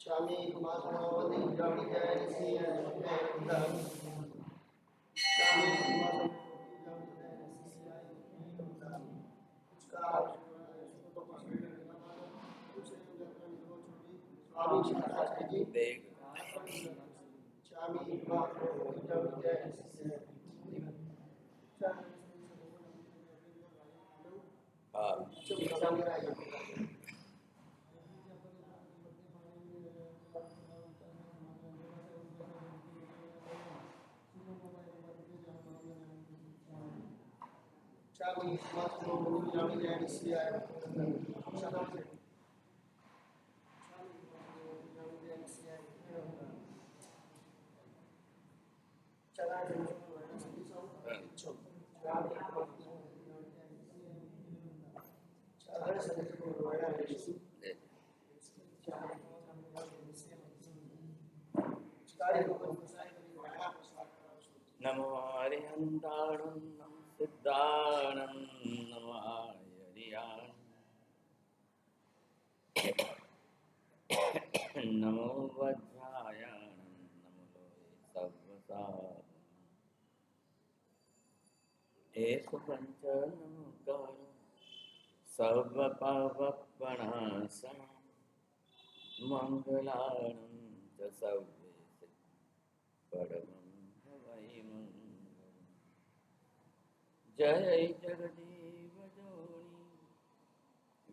स्वामी माधवावती ब्राह्मणी जय श्री राम स्वामी स्वामी शास्त्री जी देख स्वामी माधवावती ब्राह्मणी जय श्री राम हाँ स्वामी माधवावती ब्राह्मणी जय श्री राम नमो हरिहंताणं नमः सिद्धाणं नमो हरियाणं नमो वज्रायाणं नमो लोहे सव्वसारणं एषु पञ्च नमोकारो सर्वपावपणासनं मङ्गलानं च सर्वेषु परमं वै मङ्गलम् जय जगदेव जोनि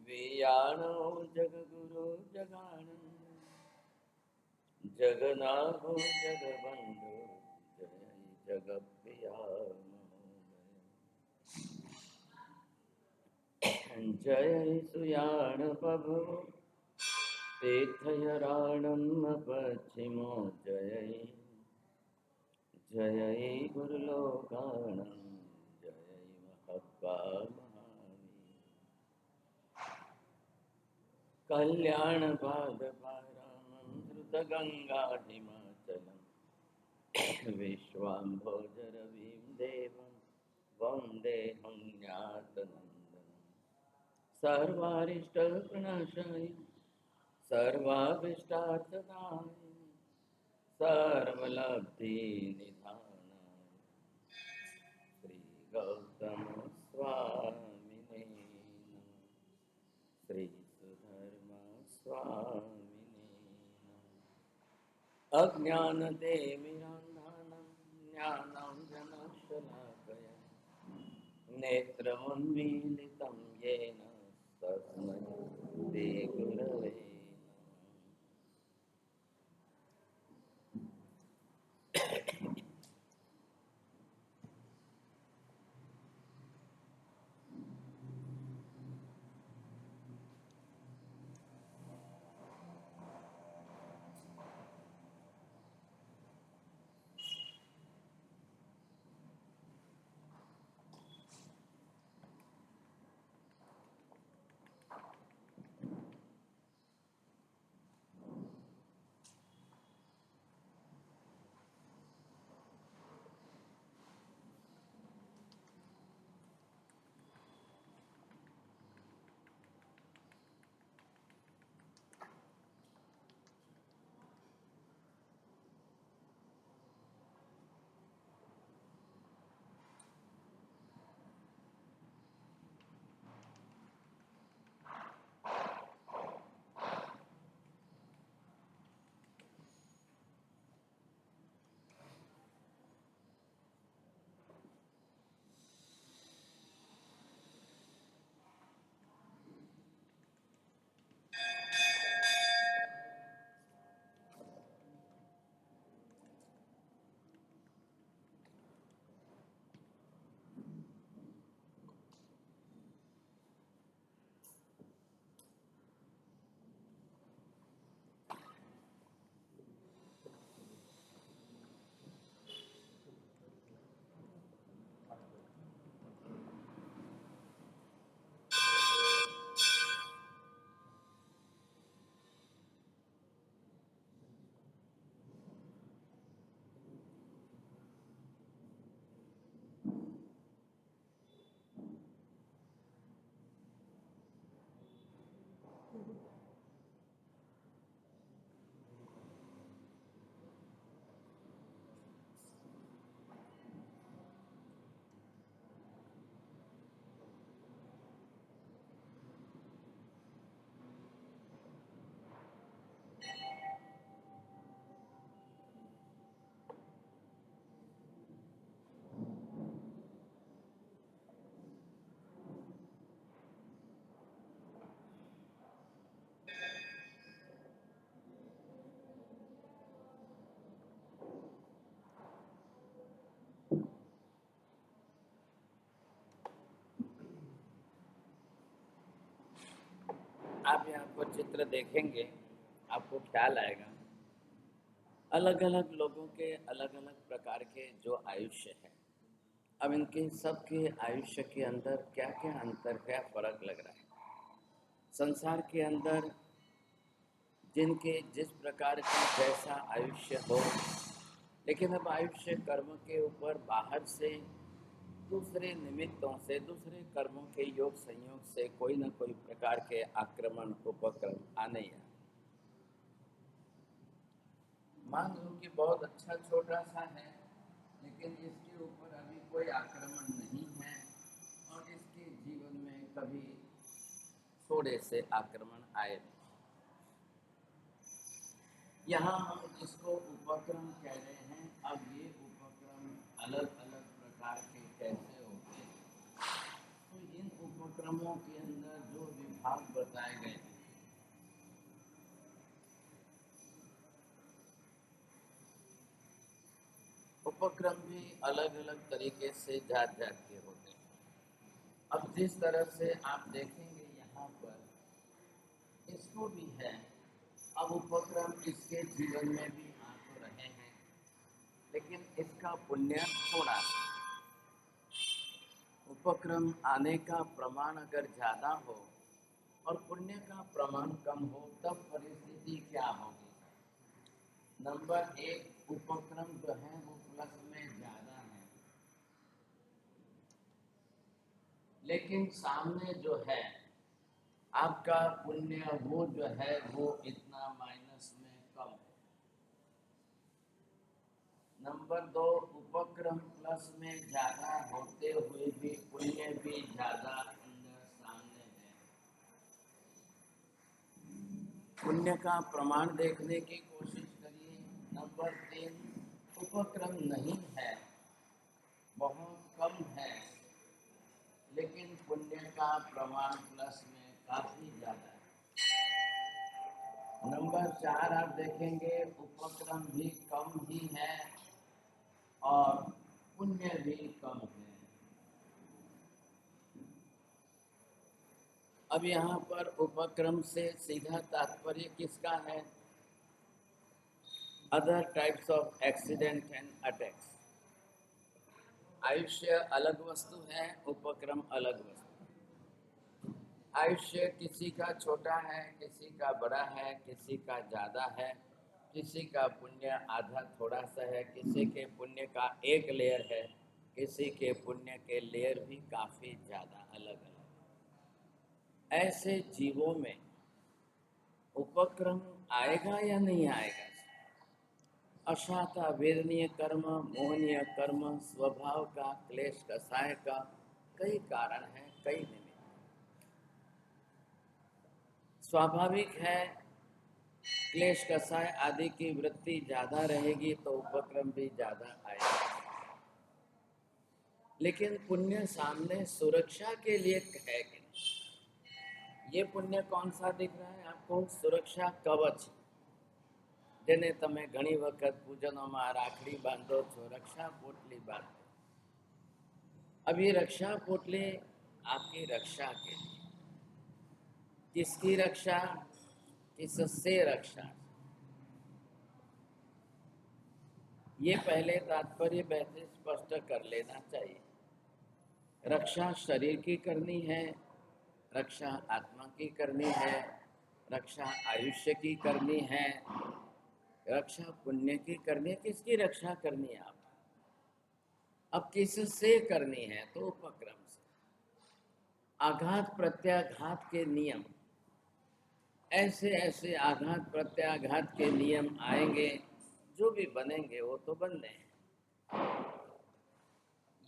वेयाणो जगगुरो जगानन्द जगन्नाथो जगबन्धो जय जगप्रिया महोदय जय सुयाण प्रभो तीर्थयराणं पश्चिमो जय जय गुरुलोकाणं जय महत्वा महावीर कल्याणपादपारामं द्रुतगङ्गाधिमाचलं विश्वाम्भोजरविं देवं वन्देऽहं ज्ञातनन्दनं सर्वारिष्टप्रणाशाय सर्वाभीष्टार्थदायिने सर्वलब्धिनिधानाय श्रीगौतमस्वामिने नमः श्रीसुधर्मस्वामिने नमः अज्ञानतिमिरान्धनं ज्ञानाञ्जनशलाकया नेत्रमुन्मीलितं येन तस्मै श्रीगुरवे आप यहाँ पर चित्र देखेंगे, आपको ख्याल आएगा अलग अलग लोगों के अलग अलग प्रकार के जो आयुष्य है। अब इनके सबके आयुष्य के अंदर क्या क्या अंतर, क्या फर्क लग रहा है। संसार के अंदर जिनके जिस प्रकार का जैसा आयुष्य हो, लेकिन अब आयुष्य कर्म के ऊपर बाहर से दूसरे निमित्तों से, दूसरे कर्मों के योग संयोग से कोई न कोई प्रकार के आक्रमण उपक्रम आने ही आने। मान लो कि बहुत अच्छा छोटा सा है, लेकिन इसके ऊपर अभी कोई आक्रमण नहीं है और इसके जीवन में कभी थोड़े से आक्रमण आए नहीं। यहाँ हम इसको उपक्रम कह रहे हैं। अब ये उपक्रम अलग अलग प्रकार के कैसे होते हैं, तो इन उपक्रमों के अंदर जो विभाग बताए गए हैं, उपक्रम भी अलग अलग तरीके से जात जात के होते हैं। अब जिस तरह से आप देखेंगे यहाँ पर इसको भी है। अब उपक्रम इसके जीवन में भी आ तो रहे हैं, लेकिन इसका पुण्य थोड़ा सा। उपक्रम आने का प्रमाण अगर ज़्यादा हो और पुण्य का प्रमाण कम हो, तब परिस्थिति क्या होगी। नंबर एक, उपक्रम जो है वो प्लस में ज़्यादा है, लेकिन सामने जो है आपका पुण्य वो जो है वो इतना माइनस में कम है। नंबर दो, उपक्रम प्लस में ज़्यादा होते हुए भी पुण्य भी ज़्यादा अंदर सामने है। पुण्य का प्रमाण देखने की कोशिश करिए। नंबर तीन, उपक्रम नहीं है, बहुत कम है, लेकिन पुण्य का प्रमाण प्लस में काफ़ी ज़्यादा है। नंबर चार आप देखेंगे, उपक्रम भी कम ही है और पुण्य भी कम है। अब यहाँ पर उपक्रम से सीधा तात्पर्य किसका है? Other types of accident and attacks. आयुष्य अलग वस्तु है, उपक्रम अलग वस्तु। आयुष्य किसी का छोटा है, किसी का बड़ा है, किसी का ज़्यादा है, किसी का पुण्य आधा थोड़ा सा है, किसी के पुण्य का एक लेयर है, किसी के पुण्य के लेयर भी काफ़ी ज़्यादा अलग अलग। ऐसे जीवों में उपक्रम आएगा या नहीं आएगा? अशाता वेदनीय कर्म, मोहनीय कर्म, स्वभाव का, क्लेश कसाय का, कई कारण हैं, कई निमित्त। स्वाभाविक है क्लेश कसाय आदि की वृत्ति ज़्यादा रहेगी तो उपक्रम भी ज़्यादा आएगा। लेकिन पुण्य सामने सुरक्षा के लिए है कि नहीं? ये पुण्य कौन सा दिख रहा है आपको? सुरक्षा कवच, जेने तमे घणी वखत पूजनों राखड़ी बांधो छो, रक्षा पोटली बांधो। अब ये रक्षा पोटली आपकी रक्षा के लिए, किसकी रक्षा, किससे रक्षा, ये पहले तात्पर्य वैसे स्पष्ट कर लेना चाहिए। रक्षा शरीर की करनी है, रक्षा आत्मा की करनी है, रक्षा आयुष्य की करनी है, रक्षा पुण्य की करनी है। किसकी रक्षा करनी है आप? अब किससे करनी है? तो उपक्रम से। आघात प्रत्याघात के नियम, ऐसे ऐसे आघात प्रत्याघात के नियम आएंगे, जो भी बनेंगे वो तो बनने हैं।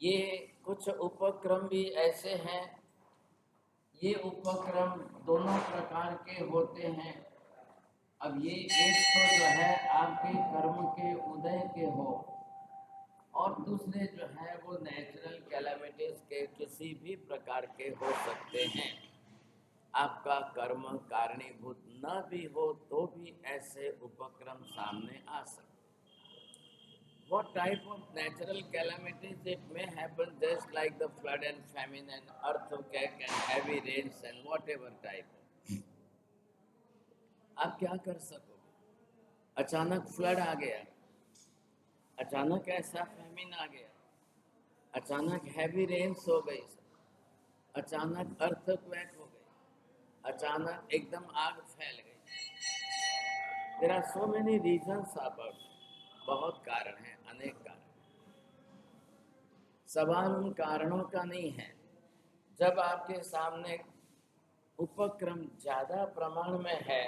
ये कुछ उपक्रम भी ऐसे हैं, ये उपक्रम दोनों प्रकार के होते हैं। अब ये एक तो जो है आपके कर्म के उदय के हो, और दूसरे जो है वो नेचुरल कैलामिटीज के किसी भी प्रकार के हो सकते हैं। आपका कर्म कारणीभूत न भी हो तो भी ऐसे उपक्रम सामने आ सकते। What type of natural calamities? It may happen just like the flood and famine and earthquake and heavy rains and whatever type. आप क्या कर सकोगे? अचानक फ्लड आ गया, अचानक ऐसा फैमिन आ गया, अचानक हैवी रेन्स हो गई, अचानक अर्थक्वेक हो गई, अचानक एकदम आग फैल गई। There are so many reasons about, बहुत कारण हैं, अनेक कारण। सवाल उन कारणों का नहीं है। जब आपके सामने उपक्रम ज्यादा प्रमाण में है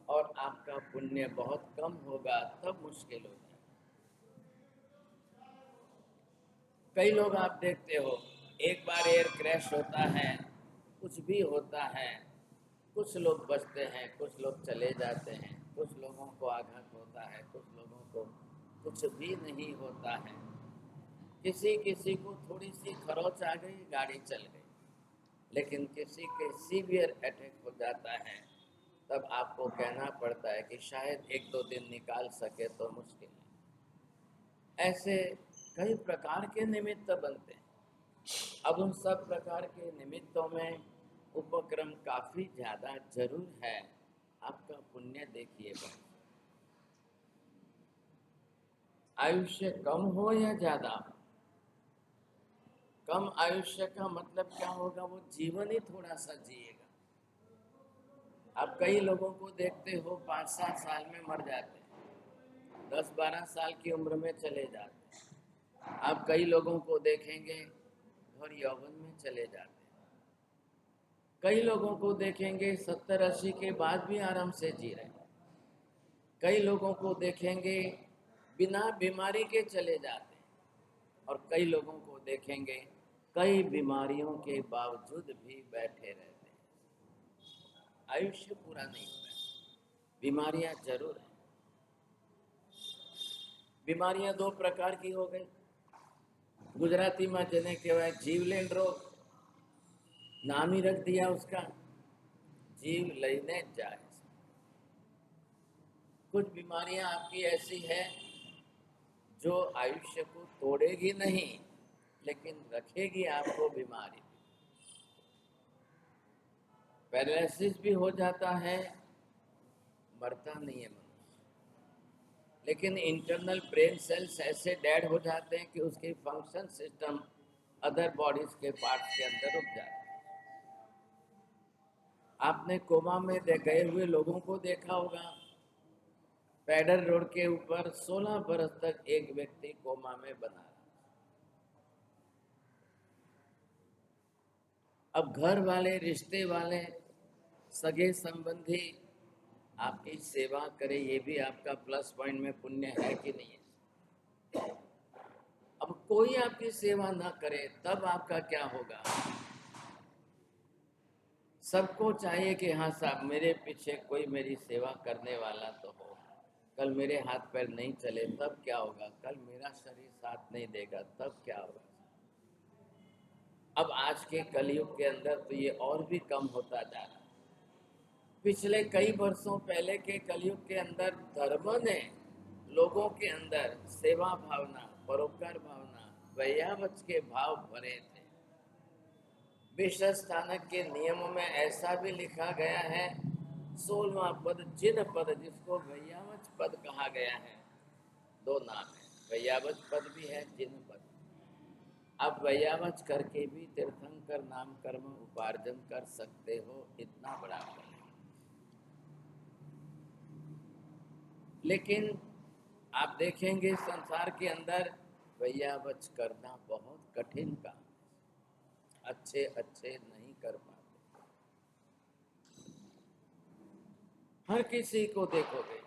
और आपका पुण्य बहुत कम होगा, तब मुश्किल होता है। कई लोग आप देखते हो, एक बार एयर क्रैश होता है, कुछ भी होता है, कुछ लोग बचते हैं, कुछ लोग चले जाते हैं, कुछ लोगों को आघात होता है, कुछ लोगों को कुछ भी नहीं होता है। किसी किसी को थोड़ी सी खरोच आ गई, गाड़ी चल गई, लेकिन किसी के सीवियर अटैक हो जाता है, तब आपको कहना पड़ता है कि शायद 1-2 दिन निकाल सके तो मुश्किल है। ऐसे कई प्रकार के निमित्त बनते हैं। अब उन सब प्रकार के निमित्तों में उपक्रम काफी ज्यादा जरूर है। आपका पुण्य देखिए बस। आयुष्य कम हो या ज्यादा, कम आयुष्य का मतलब क्या होगा? वो जीवन ही थोड़ा सा जिएगा। आप कई लोगों को देखते हो 5-7 साल में मर जाते हैं, 10-12 साल की उम्र में चले जाते हैं। आप कई लोगों को देखेंगे और यौवन में चले जाते हैं। कई लोगों को देखेंगे 70-80 के बाद भी आराम से जी रहे हैं। कई लोगों को देखेंगे बिना बीमारी के चले जाते हैं, और कई लोगों को देखेंगे कई बीमारियों के बावजूद भी बैठे रहते हैं। आयुष्य पूरा नहीं हुआ है, बीमारियां जरूर हैं। बीमारियां 2 प्रकार की हो गई। गुजराती में जेने कहवाय जीवलेण रोग, नाम ही रख दिया उसका, जीव लईने जाए। कुछ बीमारियां आपकी ऐसी है जो आयुष्य को तोड़ेगी नहीं, लेकिन रखेगी आपको बीमारी। पैरालिसिस भी हो जाता है, मरता नहीं है मनुष्य, लेकिन इंटरनल ब्रेन सेल्स ऐसे डेड हो जाते हैं कि उसके फंक्शन सिस्टम अदर बॉडीज के पार्ट्स के अंदर रुक जाते हैं। आपने कोमा में गए हुए लोगों को देखा होगा। पैडर रोड के ऊपर 16 बरस तक एक व्यक्ति कोमा में बना रहा। अब घर वाले, रिश्ते वाले, सगे संबंधी आपकी सेवा करे, ये भी आपका प्लस पॉइंट में पुण्य है कि नहीं है? अब कोई आपकी सेवा ना करे तब आपका क्या होगा? सबको चाहिए कि हाँ साहब, मेरे पीछे कोई मेरी सेवा करने वाला तो हो। कल मेरे हाथ पैर नहीं चले तब क्या होगा? कल मेरा शरीर साथ नहीं देगा तब क्या होगा? अब आज के कलयुग के अंदर तो ये और भी कम होता जा रहा है। पिछले कई वर्षों पहले के कलयुग के अंदर धर्म ने लोगों के अंदर सेवा भावना, परोपकार भावना, वैयावच के भाव भरे थे। विष्णु स्थानक के नियमों में ऐसा भी लिखा गया है, 16वां पद जिन पद, जिसको वैयावच पद कहा गया है। 2 नाम है, वैयावच पद भी है, जिन पद। आप वैयावच करके भी तीर्थंकर नाम कर्म उपार्जन कर सकते हो, इतना बड़ा फल है। लेकिन आप देखेंगे संसार के अंदर वैयावच करना बहुत कठिन काम है, अच्छे नहीं कर पाते। हर किसी को देखोगे,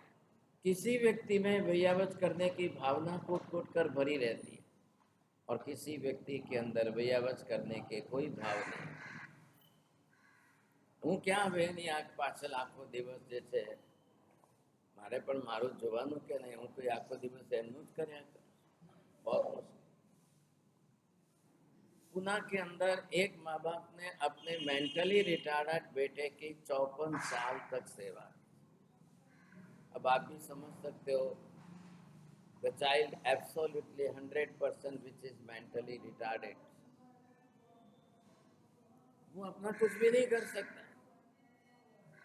किसी व्यक्ति में वैयावच करने की भावना कूट कर भरी रहती है, और किसी व्यक्ति के अंदर वैयावच करने के कोई भाव नहीं। હું ક્યાં બેની આંખ પાછળ આખો દિવસ જે છે, મારે પણ મારું જોવાનું કે નહીં, હું કોઈ આખો દિવસ એમનું જ કર્યા કરું? बहुत मुश्किल। पुणे के अंदर एक माँ बाप ने अपने मेंटली रिटार्डेड बेटे की 54 साल तक सेवा की। अब आप भी समझ सकते हो, the child absolutely 100% which is mentally retarded, वो अपना कुछ भी नहीं कर सकता।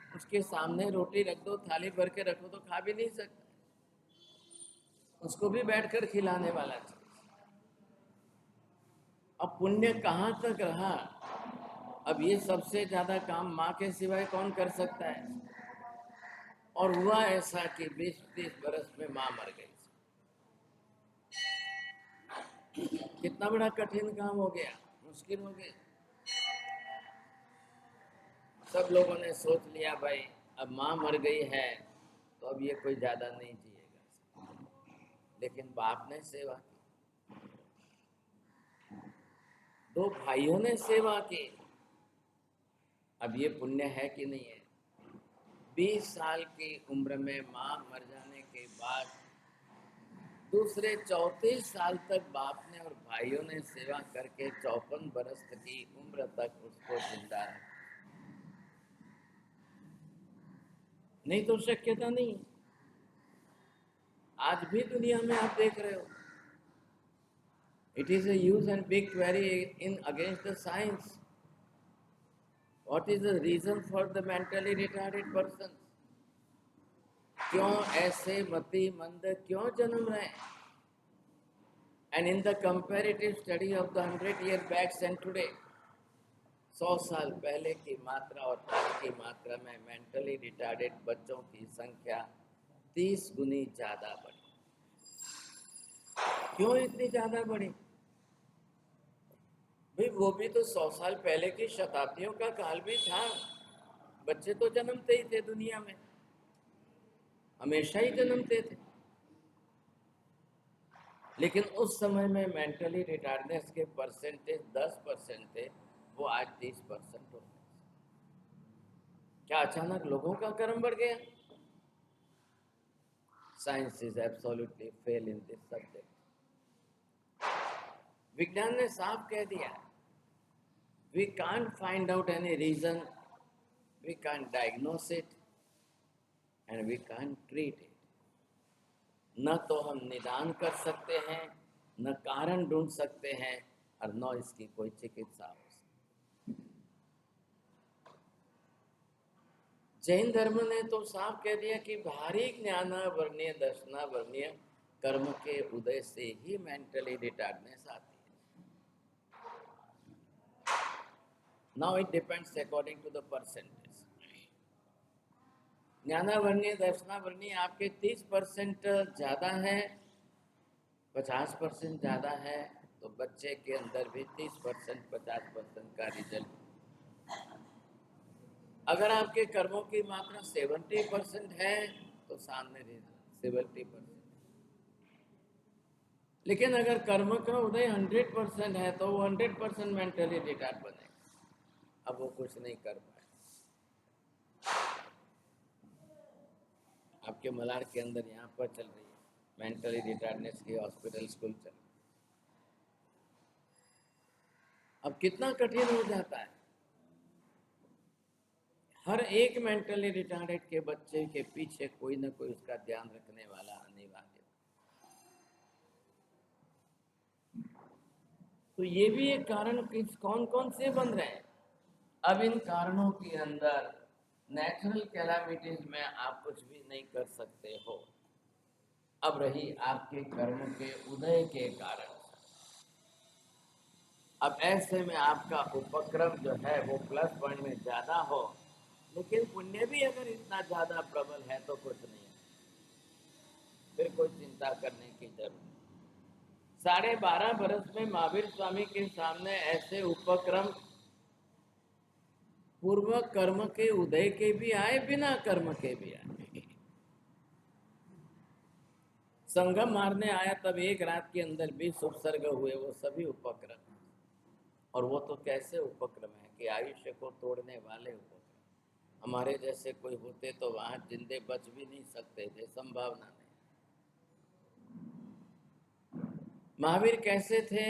उसके सामने रोटी रख दो, थाली भर के रखो तो खा भी नहीं सकता, उसको भी बैठकर खिलाने वाला चीज। अब पुण्य कहाँ तक रहा? अब ये सबसे ज्यादा काम माँ के सिवाय कौन कर सकता है? और हुआ ऐसा कि 20-30 बरस में माँ मर गई। कितना बड़ा कठिन काम हो गया, मुश्किल हो गया। सब लोगों ने सोच लिया भाई अब माँ मर गई है तो अब ये कोई ज्यादा नहीं जिएगा, लेकिन बाप ने सेवा की, दो भाइयों ने सेवा की। अब ये पुण्य है कि नहीं है? 20 साल की उम्र में माँ मर जाने के बाद दूसरे 34 साल तक बाप ने और भाइयों ने सेवा करके 54 बरस की उम्र तक उसको जिंदा रखा। नहीं तो शक्यता नहीं। आज भी दुनिया में आप देख रहे हो, it is a huge and big query in against the science. What is the reason for the mentally retarded person? क्यों ऐसे मति मंद क्यों जन्म रहे? And in the comparative study of the 100-year backs and today, 100 साल पहले की मात्रा और आज की मात्रा में मेंटली रिटार्डेड बच्चों की संख्या 30 गुनी ज्यादा बढ़ी। क्यों इतनी ज्यादा बढ़ी? भाई वो भी तो 100 साल पहले की शताब्दियों का काल भी था। बच्चे तो जन्मते ही थे दुनिया में, हमेशा ही जन्मते थे, लेकिन उस समय में मेंटली रिटार्डनेस के परसेंटेज 10% थे, वो आज 30% हो गए। क्या अचानक लोगों का कर्म बढ़ गया? Science is absolutely fail in this subject. विज्ञान ने साफ कह दिया, we can't find out any reason, we can't diagnose it and we can't treat it. न तो हम निदान कर सकते हैं, न कारण ढूंढ सकते हैं, और न इसकी कोई चिकित्सा हो सकती। जैन धर्म ने तो साफ कह दिया कि भारी ज्ञानावर्णीय दर्शनावर्णीय कर्म के उदय से ही मेंटली रिटार्डनेस आती है। Now it depends according to the percentage. ज्ञानावर्णीय दर्शनावर्णीय आपके 30% ज्यादा है, 50% ज्यादा है, तो बच्चे के अंदर भी 30% 50% का रिजल्ट। अगर आपके कर्मों की मात्रा 70% है तो सामने रिजल्ट 70%। लेकिन अगर कर्म का उदय 100% है तो वो 100% मेंटली रिटार्ड बनेगा। अब वो कुछ नहीं कर पाए। आपके मलाड के अंदर यहाँ पर चल रही है मेंटली रिटार्डनेस की हॉस्पिटल स्कूल चल रही। अब कितना कठिन हो जाता है, हर एक मेंटली रिटार्डेड के बच्चे के पीछे कोई ना कोई उसका ध्यान रखने वाला अनिवार्य। तो ये भी एक कारण किस कौन कौन से बन रहे हैं। अब इन कारणों के अंदर नेचुरल कैलामिटीज में आप कुछ भी नहीं कर सकते हो। अब रही आपके कर्म के उदय के कारण। अब ऐसे में आपका उपक्रम जो है वो प्लस पॉइंट में ज्यादा हो, लेकिन पुण्य भी अगर इतना ज्यादा प्रबल है तो कुछ नहीं है, फिर कोई चिंता करने की जरूरत नहीं। 12.5 बरस में महावीर स्वामी के सामने ऐसे उपक्रम पूर्व कर्म के उदय के भी आए, बिना कर्म के भी आए। संगम मारने आया तब एक रात के अंदर 20 उपसर्ग हुए, वो सभी उपक्रम। और वो तो कैसे उपक्रम है कि आयुष्य को तोड़ने वाले उपक्रम। हमारे जैसे कोई होते तो वहां जिंदे बच भी नहीं सकते थे, संभावना नहीं। महावीर कैसे थे?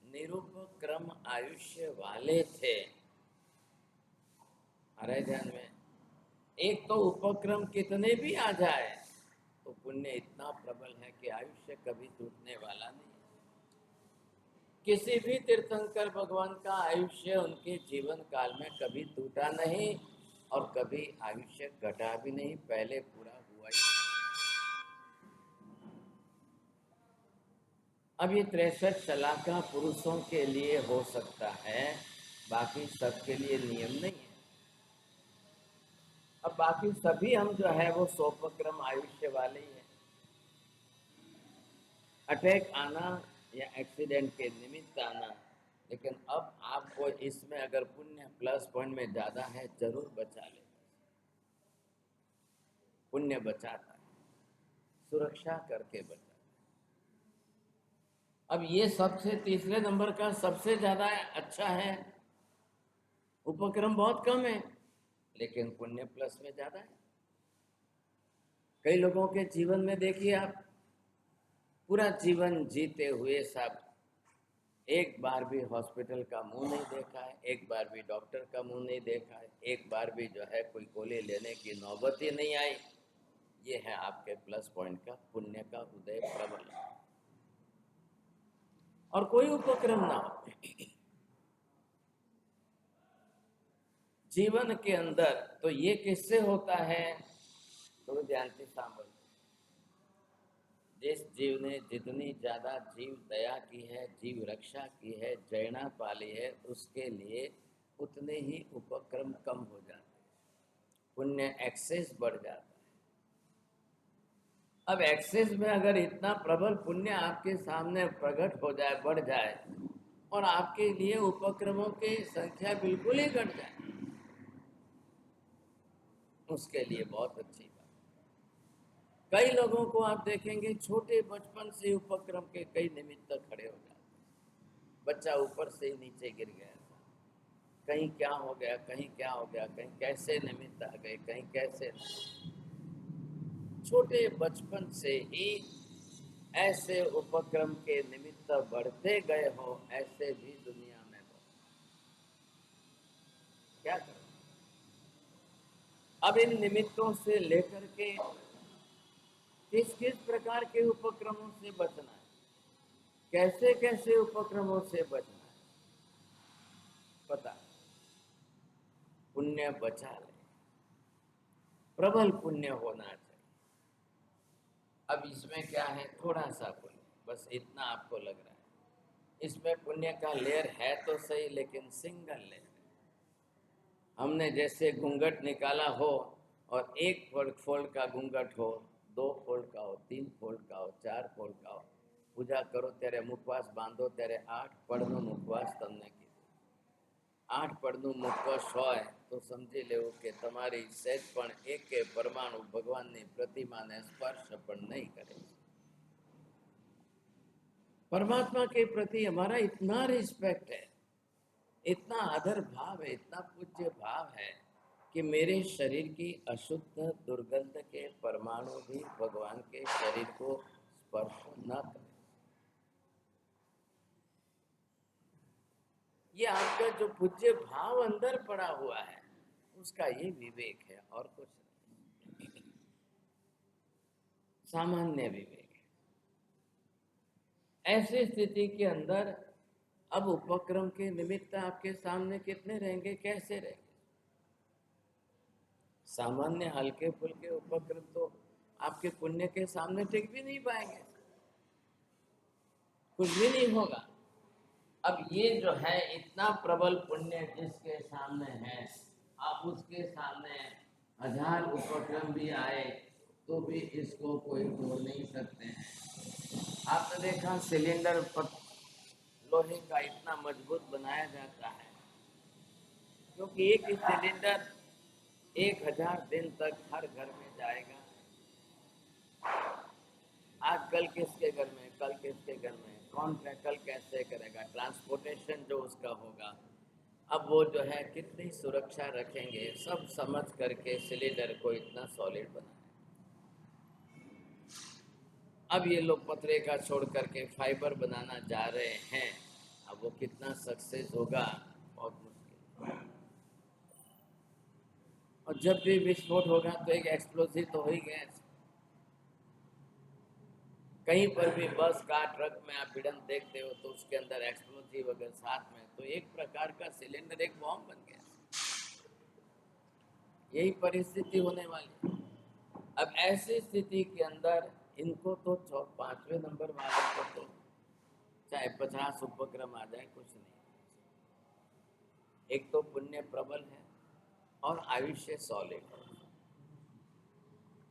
निरुपक्रम आयुष्य वाले थे। हमारे ध्यान में एक तो उपक्रम कितने भी आ जाए तो पुण्य इतना प्रबल है कि आयुष्य कभी टूटने वाला नहीं। किसी भी तीर्थंकर भगवान का आयुष्य उनके जीवन काल में कभी टूटा नहीं, और कभी आयुष्य घटा भी नहीं, पहले पूरा हुआ ही। अब ये 63 शलाका पुरुषों के लिए हो सकता है, बाकी सबके लिए नियम नहीं है। अब बाकी सभी हम जो है वो सोपक्रम आयुष्य वाले ही हैं। अटैक आना या एक्सीडेंट के निमित्त आना, लेकिन अब आपको इसमें अगर पुण्य प्लस पॉइंट में ज्यादा है, जरूर बचा ले। पुण्य बचाता है, सुरक्षा करके बचाता है। अब ये सबसे तीसरे नंबर का सबसे ज्यादा अच्छा है। उपक्रम बहुत कम है, लेकिन पुण्य प्लस में ज्यादा है। कई लोगों के जीवन में देखिए आप, पूरा जीवन जीते हुए सब एक बार भी हॉस्पिटल का मुंह नहीं देखा है, एक बार भी डॉक्टर का मुंह नहीं देखा है, एक बार भी जो है कोई गोली लेने की नौबत ही नहीं आई। ये है आपके प्लस पॉइंट का पुण्य का उदय प्रबल। और कोई उपक्रम ना हो जीवन के अंदर, तो ये किससे होता है? थोड़ा ध्यान से सांभल। जिस जीव ने जितनी ज्यादा जीव दया की है, जीव रक्षा की है, जैना पाली है, उसके लिए उतने ही उपक्रम कम हो जाते हैं, पुण्य एक्सेस बढ़ जाता है। अब एक्सेस में अगर इतना प्रबल पुण्य आपके सामने प्रकट हो जाए, बढ़ जाए, और आपके लिए उपक्रमों की संख्या बिल्कुल ही घट जाए, उसके लिए बहुत अच्छी बात। कई लोगों को आप देखेंगे छोटे बचपन से उपक्रम के कई निमित्त खड़े हो जाते। बच्चा ऊपर से ही नीचे गिर गया, कहीं क्या हो गया, कहीं क्या हो गया, कहीं कैसे निमित्त आ गए, कहीं कैसे नहीं। छोटे बचपन से ही ऐसे उपक्रम के निमित्त बढ़ते गए हो, ऐसे भी दुनिया में हो। क्या करें? अब इन निमित्तों से लेकर के किस किस प्रकार के उपक्रमों से बचना है, कैसे कैसे उपक्रमों से बचना है, पता। पुण्य बचा ले, प्रबल पुण्य होना चाहिए। अब इसमें क्या है, थोड़ा सा पुण्य, बस इतना आपको लग रहा है। इसमें पुण्य का लेयर है तो सही, लेकिन सिंगल लेयर। हमने जैसे घूंघट निकाला हो, और एक फोल्ड का घूंघट हो, 2 फोल्ड का हो, 3 फोल्ड का हो, 4 फोल्ड का हो, पूजा करो तेरे मुखवास बांधो तेरे 8 પડનું મુખવાસ તમને કીધું। 8 પડનું મુખવાસ હોય તો સમજી લેવું કે તમારી સહેજ પણ એકે પરમાણુ ભગવાનની પ્રતિમાને સ્પર્શ પણ નહીં કરે। परमात्मा के प्रति हमारा इतना रिस्पेक्ट है, इतना आदर भाव है, इतना पूज्य भाव है कि मेरे शरीर की अशुद्ध दुर्गंध के परमाणु भी भगवान के शरीर को स्पर्श न करें। ये आपका जो पूज्य भाव अंदर पड़ा हुआ है, उसका ये विवेक है, और कुछ नहीं। सामान्य विवेक है। ऐसी स्थिति के अंदर अब उपक्रम के निमित्त आपके सामने कितने रहेंगे, कैसे रहेंगे? सामान्य हल्के फुल्के उपक्रम तो आपके पुण्य के सामने टिक भी नहीं पाएंगे, कुछ भी नहीं होगा। अब ये जो है इतना प्रबल पुण्य जिसके सामने है, आप उसके सामने 1000 उपक्रम भी आए तो भी इसको कोई तोड़ नहीं सकते हैं। आपने देखा सिलेंडर लोहे का इतना मजबूत बनाया जाता है, क्योंकि एक ही सिलेंडर 1000 दिन तक हर घर में जाएगा। आज कल किसके घर में, कल किसके घर में, कौन कल कैसे करेगा, ट्रांसपोर्टेशन जो उसका होगा, अब वो जो है कितनी सुरक्षा रखेंगे, सब समझ करके सिलेंडर को इतना सॉलिड बनाया। अब ये लोग पतरे का छोड़ करके फाइबर बनाना जा रहे हैं, अब वो कितना सक्सेस होगा, बहुत मुश्किल। और जब भी विस्फोट होगा तो एक एक्सप्लोसिव तो हो ही गया। कहीं पर भी बस कार ट्रक में आप भिड़ंत देखते हो तो उसके अंदर एक्सप्लोसिव अगर साथ में, तो एक प्रकार का सिलेंडर एक बॉम्ब बन गया। यही परिस्थिति होने वाली है। अब ऐसी स्थिति के अंदर इनको तो 5वें नंबर वाले को तो चाहे 50 उपक्रम आ जाए कुछ नहीं। एक तो पुण्य प्रबल है और आयुष्य सॉलिड है,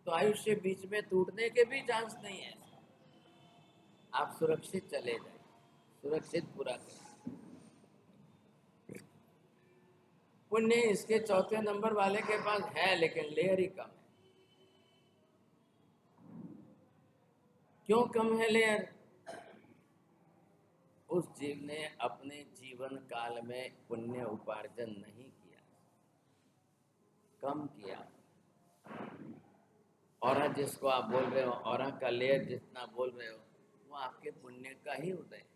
तो आयुष्य बीच में टूटने के भी चांस नहीं है। आप सुरक्षित चले जाए, सुरक्षित पूरा करें। पुण्य इसके 4थे नंबर वाले के पास है, लेकिन लेयर ही कम है। क्यों कम है लेयर? उस जीव ने अपने जीवन काल में पुण्य उपार्जन नहीं किया, कम किया। औरा जिसको आप बोल रहे हो, औरा का लेयर जितना बोल रहे हो, वो आपके पुण्य का ही उदय है।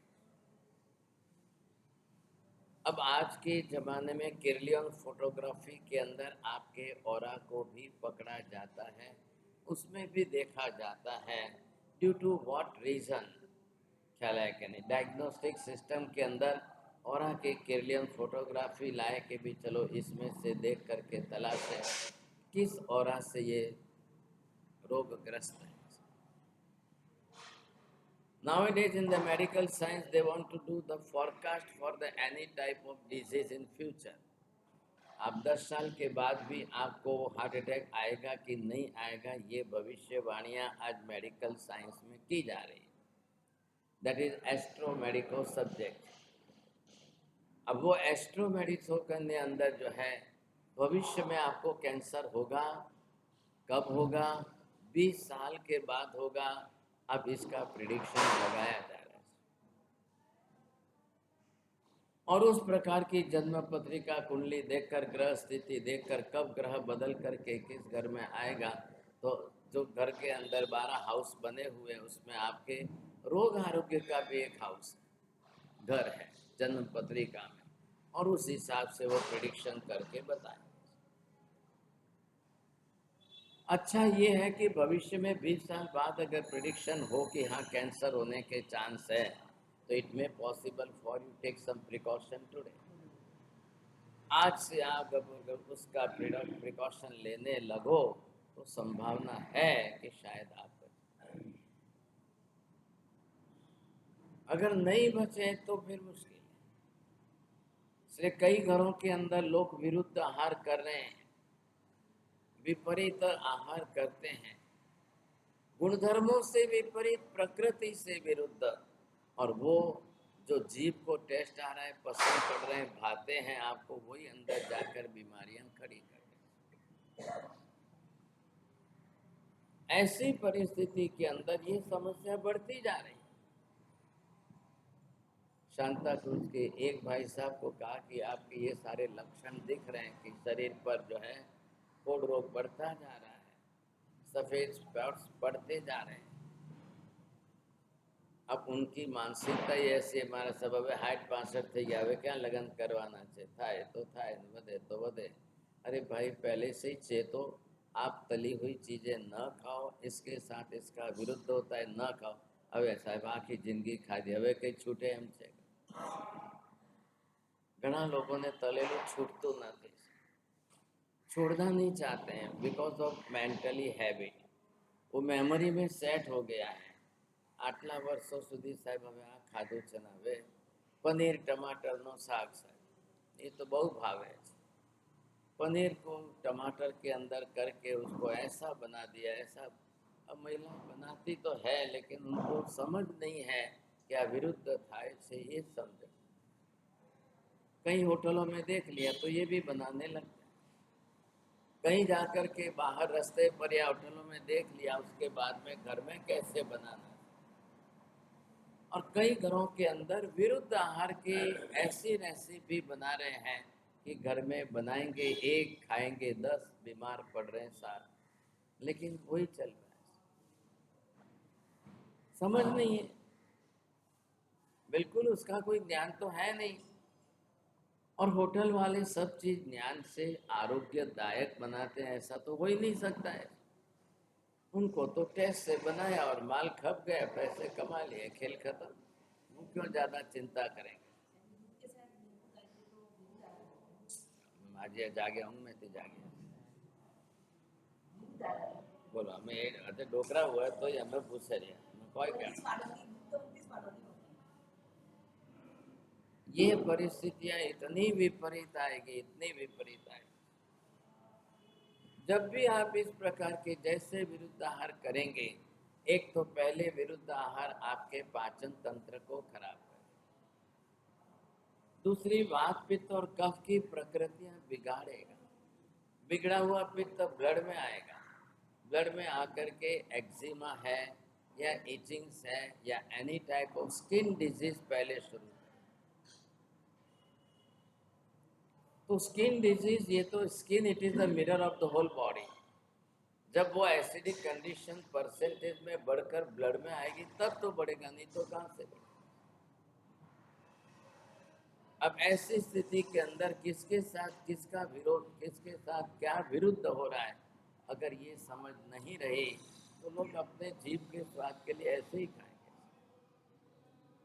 अब आज के जमाने में किरलियन फोटोग्राफी के अंदर आपके ऑरा को भी पकड़ा जाता है, उसमें भी देखा जाता है ड्यू टू व्हाट रीजन, ख्याल है कि नहीं। डायग्नोस्टिक सिस्टम के अंदर ऑरा के किरलियन फोटोग्राफी लाए के भी चलो इसमें से देख करके तलाश है किस ऑरा से ये रोगग्रस्त है। Nowadays in the medical science they want to do the forecast for the any type of disease in future. अब 10 साल के बाद भी आपको हार्ट अटैक आएगा कि नहीं आएगा, ये भविष्यवाणियां आज मेडिकल साइंस में की जा रही है। That is astromedico subject. अब वो एस्ट्रोमेडिको के अंदर जो है भविष्य में आपको कैंसर होगा, कब होगा, 20 साल के बाद होगा। अब इसका प्रिडिक्शन लगाया जा रहा है और उस प्रकार की जन्म पत्रिका कुंडली देखकर, ग्रह स्थिति देखकर, कब ग्रह बदल करके किस घर में आएगा, तो जो घर के अंदर 12 हाउस बने हुए हैं उसमें आपके रोग आरोग्य का भी एक हाउस घर है जन्म पत्रिका में, और उस हिसाब से वो प्रिडिक्शन करके बताए। अच्छा ये है कि भविष्य में 20 साल बाद अगर प्रिडिक्शन हो कि हाँ कैंसर होने के चांस है, तो it may possible for you take some precaution today. आज से आप अगर उसका प्रिकॉशन लेने लगो तो संभावना है कि शायद आप बचें। अगर नहीं बचे तो फिर मुश्किल है। इसलिए कई घरों के अंदर लोग विरुद्ध आहार कर रहे हैं, विपरीत आहार करते हैं, गुणधर्मों से विपरीत, प्रकृति से विरुद्ध, और वो जो जीव को टेस्ट आ रहा है, पसंद पड़ रहे हैं, भाते हैं आपको, वही अंदर जाकर बीमारियां खड़ी कर रही हैं। ऐसी परिस्थिति के अंदर ये समस्या बढ़ती जा रही है। शांता क्रूज के एक भाई साहब को कहा कि आपके ये सारे लक्षण दिख रहे हैं कि शरीर पर जो है कोढ़ रोग बढ़ता जा रहा है, सफेद स्पॉट्स बढ़ते जा रहे हैं। अब उनकी मानसिकता ही ऐसी हमारा सब હવે 60-65 થઈ ગયા, હવે ક્યાં લગ્ન કરવાના છે, થાય તો થાય, વધે તો વધે। अरे भाई पहले से ही છે तो आप तली हुई चीजें न खाओ, इसके साथ इसका विरुद्ध होता है न खाओ। હવે સાહેબ આખી જિંદગી ખાધી, હવે કઈ છૂટે એમ છે? ઘણા લોકોને તલેલું છૂટતું નથી, छोड़ना नहीं चाहते हैं बिकॉज ऑफ मेंटली हैबिट। वो मेमोरी में सेट हो गया है। आटला वर्षों सुधी साहेब हमें आ खाधुं छे ने हवे पनीर टमाटर नो शाक साहेब ये तो बहुत भावे है। पनीर को टमाटर के अंदर करके उसको ऐसा बना दिया, ऐसा। अब महिला बनाती तो है लेकिन उनको समझ नहीं है क्या विरुद्ध थाय से ये समझ। कई होटलों में देख लिया तो ये भी बनाने लगते हैं, कहीं जाकर के बाहर रास्ते पर या होटलों में देख लिया, उसके बाद में घर में कैसे बनाना। और कई घरों के अंदर विरुद्ध आहार की ऐसी रेसिपी बना रहे हैं कि घर में बनाएंगे 1 खाएंगे 10, बीमार पड़ रहे हैं 7, लेकिन वही चल रहा है। समझ नहीं है, बिल्कुल उसका कोई ज्ञान तो है नहीं। और होटल वाले सब चीज ज्ञान से आरोग्यदायक बनाते हैं, ऐसा तो हो ही नहीं सकता है। उनको तो टेस्ट से बनाया और माल खप गया, पैसे कमा लिए, खेल खत्म। वो क्यों ज्यादा चिंता करेंगे। आज जागे हूँ मैं तो जागे। बोलो हमें अरे डोकरा हुआ है तो हमें पूछ रहे कोई क्या ये परिस्थितियां इतनी विपरीत आएगी, इतनी विपरीत आएगी। जब भी आप इस प्रकार के जैसे विरुद्ध आहार करेंगे, एक तो पहले विरुद्ध आहार आपके पाचन तंत्र को खराब करेगा, दूसरी वात पित्त और कफ की प्रकृतियां बिगाड़ेगा। बिगड़ा हुआ पित्त ब्लड में आएगा, ब्लड में आकर के एक्जिमा है या इचिंग्स है या any type of skin disease पहले शुरू। तो स्किन डिजीज, ये तो skin it is the mirror of the whole body. जब वो एसिडिक कंडीशन परसेंटेज में बढ़कर ब्लड में आएगी तब तो बढ़ेगा, नहीं तो कहां से बढ़ेगा। अब ऐसी स्थिति के अंदर किसके साथ किसका विरोध, किसके साथ क्या विरुद्ध हो रहा है, अगर ये समझ नहीं रही तो लोग अपने जीभ के स्वाद के लिए ऐसे ही खाएंगे,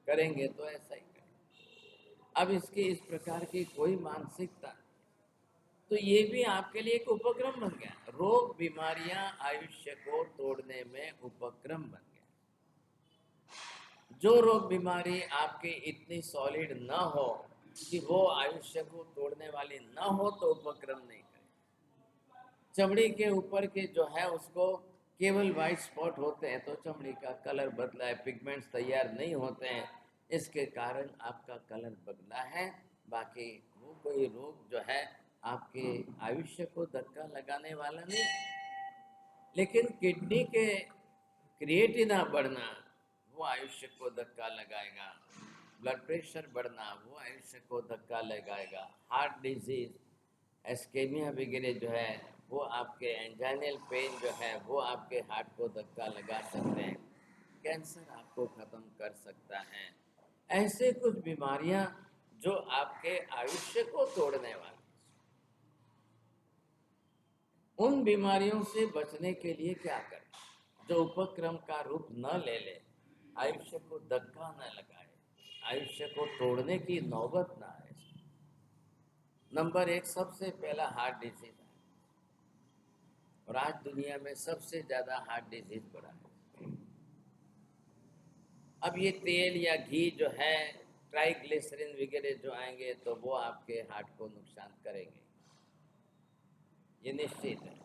करेंगे तो ऐसा ही करेंगे। अब इसकी इस प्रकार की कोई मानसिकता, तो ये भी आपके लिए एक उपक्रम बन गया। रोग बीमारियां आयुष्य को तोड़ने में उपक्रम बन गया। जो रोग बीमारी आपकी इतनी सॉलिड न हो कि वो आयुष्य को तोड़ने वाली न हो तो उपक्रम नहीं करे। चमड़ी के ऊपर के जो है उसको केवल वाइट स्पॉट होते हैं तो चमड़ी का कलर बदला है, पिगमेंट्स तैयार नहीं होते हैं, इसके कारण आपका कलर बदला है। बाकी वो कोई रोग जो है आपके आयुष्य को धक्का लगाने वाला नहीं। लेकिन किडनी के क्रिएटिना बढ़ना वो आयुष्य को धक्का लगाएगा, ब्लड प्रेशर बढ़ना वो आयुष्य को धक्का लगाएगा, हार्ट डिजीज, एस्केमिया वगैरह जो है वो आपके एंजाइनल पेन जो है वो आपके हार्ट को धक्का लगा सकते हैं, कैंसर आपको खत्म कर सकता है। ऐसे कुछ बीमारियां जो आपके आयुष्य को तोड़ने वाली, उन बीमारियों से बचने के लिए क्या करें, जो उपक्रम का रूप न ले ले, आयुष्य को धक्का न लगाए, आयुष्य को तोड़ने की नौबत ना आए। नंबर एक, सबसे पहला हार्ट डिजीज है, और आज दुनिया में सबसे ज्यादा हार्ट डिजीज बढ़ा है। अब ये तेल या घी जो है, ट्राइग्लिसरीन वगैरह जो आएंगे तो वो आपके हार्ट को नुकसान करेंगे, ये निश्चित है।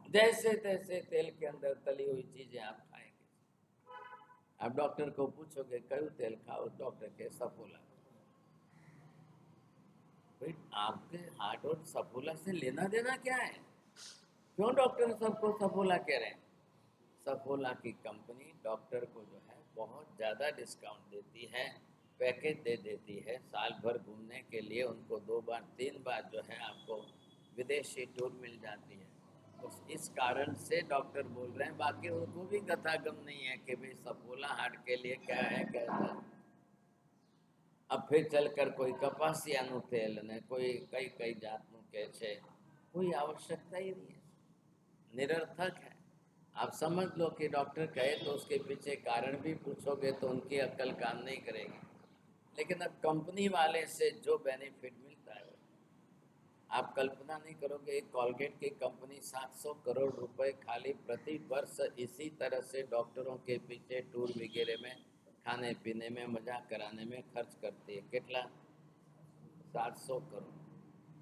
जैसे तैसे तेल के अंदर तली हुई चीजें आप खाएंगे। आप डॉक्टर को पूछोगे कયું तेल खाओ, डॉक्टर के सफोला। भाई आपके हार्ट और सफोला से लेना देना क्या है? क्यों डॉक्टर सबको सफोला कह रहे हैं? सफोला की कंपनी डॉक्टर को जो है बहुत ज़्यादा डिस्काउंट देती है, पैकेज दे देती है, साल भर घूमने के लिए उनको 2 बार 3 बार जो है आपको विदेशी टूर मिल जाती है। तो इस कारण से डॉक्टर बोल रहे हैं, बाकी उनको भी गतागम नहीं है कि भाई सफोला हार्ट के लिए क्या है कैसा है। अब फिर चलकर कोई कपासियाનું तेल ने कोई कई कई जातનું કહે છે, कोई आवश्यकता ही नहीं है, निरर्थक है। आप समझ लो कि डॉक्टर कहे तो उसके पीछे कारण भी पूछोगे तो उनकी अक्ल काम नहीं करेगी। लेकिन अब कंपनी वाले से जो बेनिफिट मिलता है, आप कल्पना नहीं करोगे। एक कॉलगेट की कंपनी 700 करोड़ रुपए खाली प्रति वर्ष इसी तरह से डॉक्टरों के पीछे टूर वगैरह में, खाने पीने में, मजाक कराने में खर्च करती है। कितना? 700 करोड़।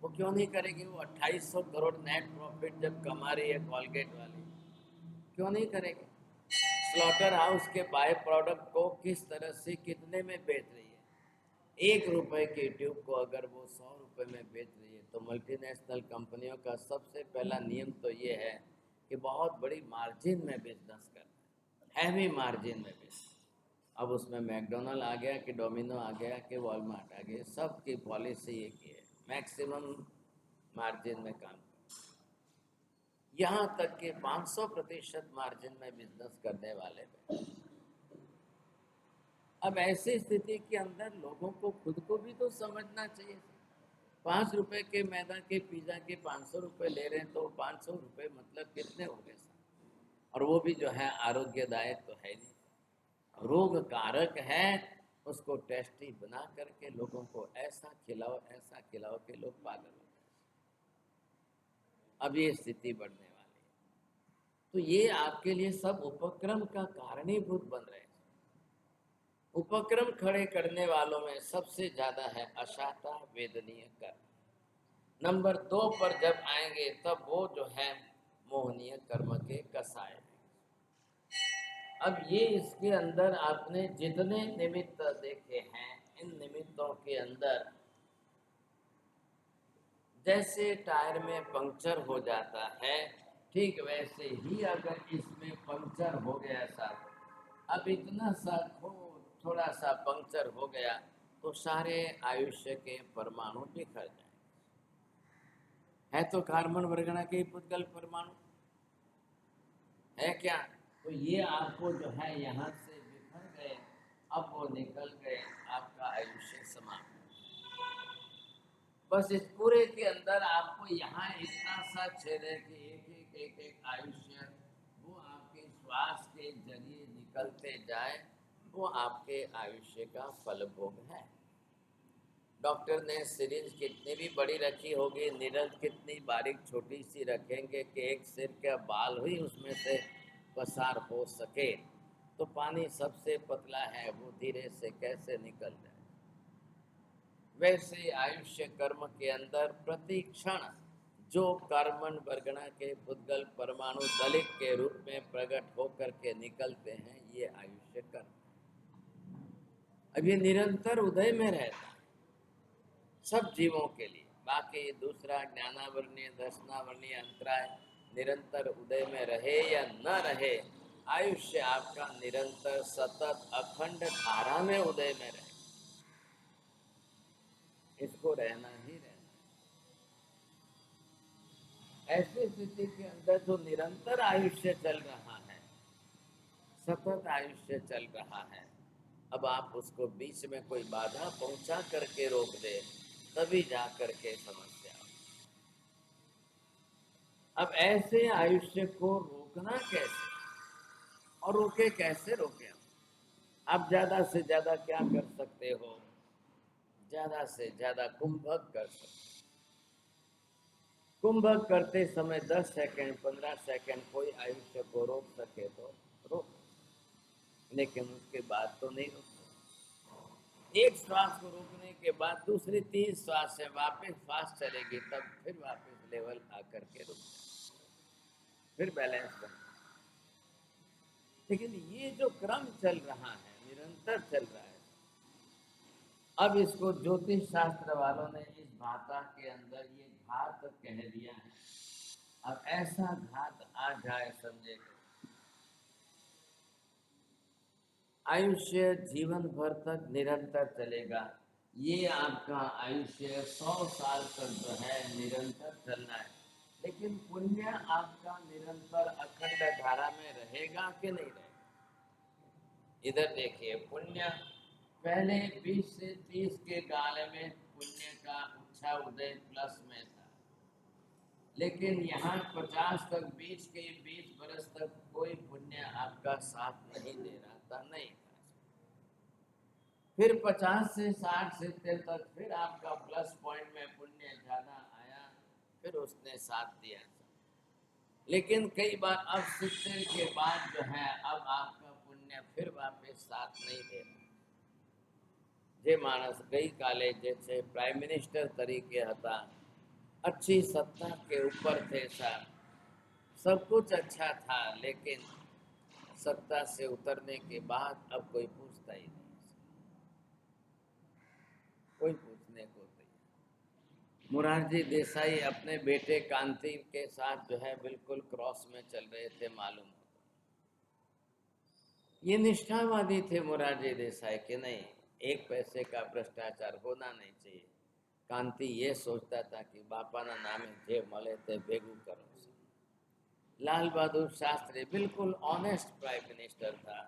वो क्यों नहीं करेगी? वो 2800 करोड़ नेट प्रॉफिट जब कमा रही है कॉलगेट वाली, क्यों नहीं करेगी? स्लॉटर हाउस के बाय प्रोडक्ट को किस तरह से कितने में बेच रही है? 1 रुपए की ट्यूब को अगर वो 100 रुपए में बेच रही है तो मल्टीनेशनल कंपनियों का सबसे पहला नियम तो ये है कि बहुत बड़ी मार्जिन में बिजनेस करना है, हैवी मार्जिन में बिजनेस। अब उसमें मैकडोनल्ड आ गया कि डोमिनो आ गया कि वॉलमार्ट आ गया, सबकी पॉलिसी एक ही है, मैक्सिमम मार्जिन में काम। यहाँ तक कि 500% मार्जिन में बिजनेस करने वाले हैं। अब ऐसी स्थिति के अंदर लोगों को खुद को भी तो समझना चाहिए। 5 रुपए के मैदा के पिज्जा के 500 रुपए ले रहे हैं तो 500 रुपए मतलब कितने हो गए? और वो भी जो है आरोग्यदायक तो है नहीं, रोग कारक है। उसको टेस्टी बना करके लोगों को ऐसा खिलाओ कि लोग पागल हो। अब ये स्थिति बढ़ने वाली है। तो ये आपके लिए सब उपक्रम का कारणीभूत बन रहे हैं। उपक्रम खड़े करने वालों में सबसे ज्यादा है अशाता वेदनीय कर्म। नंबर 2 पर जब आएंगे तब वो जो है मोहनीय कर्म के कसाय हैं। अब ये इसके अंदर आपने जितने निमित्त देखे हैं, इन निमित्तों के अंदर जैसे टायर में पंक्चर हो जाता है, ठीक वैसे ही अगर इसमें पंक्चर हो गया साहब, अब इतना सा थोड़ा सा पंक्चर हो गया तो सारे आयुष्य के परमाणु बिखर जाए। है तो कार्बन वर्गना के पुद्गल परमाणु है क्या? तो ये आपको जो है यहाँ से बिखर गए, अब वो निकल गए, आपका आयुष्य समाप्त। बस इस पूरे के अंदर आपको यहाँ इतना सा छेद है कि एक आयुष्य वो आपके श्वास के जरिए निकलते जाए, वो आपके आयुष्य का फल भोग है। डॉक्टर ने सिरिंज कितनी भी बड़ी रखी होगी, निरल कितनी बारीक छोटी सी रखेंगे कि एक सिर का बाल ही उसमें से पसार हो सके, तो पानी सबसे पतला है, वो धीरे से कैसे निकल जाए। वैसे आयुष्य कर्म के अंदर प्रति क्षण जो कार्बन वर्गना के पुद्गल परमाणु दलित के रूप में प्रकट होकर के निकलते हैं, ये आयुष्य कर्म। अब ये निरंतर उदय में रहता है सब जीवों के लिए। बाकी दूसरा ज्ञानावर्णीय दर्शनावर्णीय अंतराय निरंतर उदय में रहे या न रहे, आयुष्य आपका निरंतर सतत अखंड धारा में उदय में रहे, इसको रहना ही रहना। ऐसी स्थिति के अंदर जो निरंतर आयुष्य चल रहा है, सतत आयुष्य चल रहा है, अब आप उसको बीच में कोई बाधा पहुंचा करके रोक दे, तभी जा करके समस्या। अब ऐसे आयुष्य को रोकना कैसे, और रोके कैसे रोके? आप ज्यादा से ज्यादा क्या कर सकते हो? ज्यादा से ज्यादा कुंभक कर सकते। कुंभक करते समय 10 सेकंड 15 सेकंड कोई आयुष्य को रोक सके तो रोक, लेकिन उसके बाद तो नहीं रोक। एक श्वास को रोकने के बाद दूसरी 3 श्वास से वापस फास्ट चलेगी, तब फिर वापस लेवल आकर के रुक जाए, फिर बैलेंस बन। लेकिन ये जो क्रम चल रहा है, निरंतर चल रहा है, अब इसको ज्योतिष शास्त्र वालों ने इस भाषा के अंदर ये घात कह दिया है। अब ऐसा घात आ जाए, समझे, आयुष्य जीवन भर तक निरंतर चलेगा। ये आपका आयुष्य 100 साल तक जो है निरंतर चलना है, लेकिन पुण्य आपका निरंतर अखंड धारा में रहेगा कि नहीं रहेगा? इधर देखिए, पुण्य पहले 20 से 30 के गाले में पुण्य का उच्छा उदय प्लस में था, लेकिन यहाँ 50 तक 20 बरस तक कोई पुण्य आपका साथ नहीं दे रहा था, नहीं। फिर 50 से 60 70 तक फिर आपका प्लस पॉइंट में पुण्य ज्यादा आया, फिर उसने साथ दिया। लेकिन कई बार अब 70 के बाद जो है, अब आपका पुण्य फिर वापस साथ नहीं दे रहा। जे मानस गई काले जैसे प्राइम मिनिस्टर तरीके हता, अच्छी सत्ता के ऊपर थे साहब, सब कुछ अच्छा था, लेकिन सत्ता से उतरने के बाद अब कोई पूछता ही नहीं, कोई पूछने को तैयार। मुरारजी देसाई अपने बेटे कांति के साथ जो है बिल्कुल क्रॉस में चल रहे थे, मालूम होता। ये निष्ठावादी थे मुरारजी देसाई के, नहीं, एक पैसे का भ्रष्टाचार होना नहीं चाहिए। कांति ये सोचता था कि बापा ना नामे जे मले ते भेगू करो। लाल बहादुर शास्त्री बिल्कुल ऑनेस्ट प्राइम मिनिस्टर था,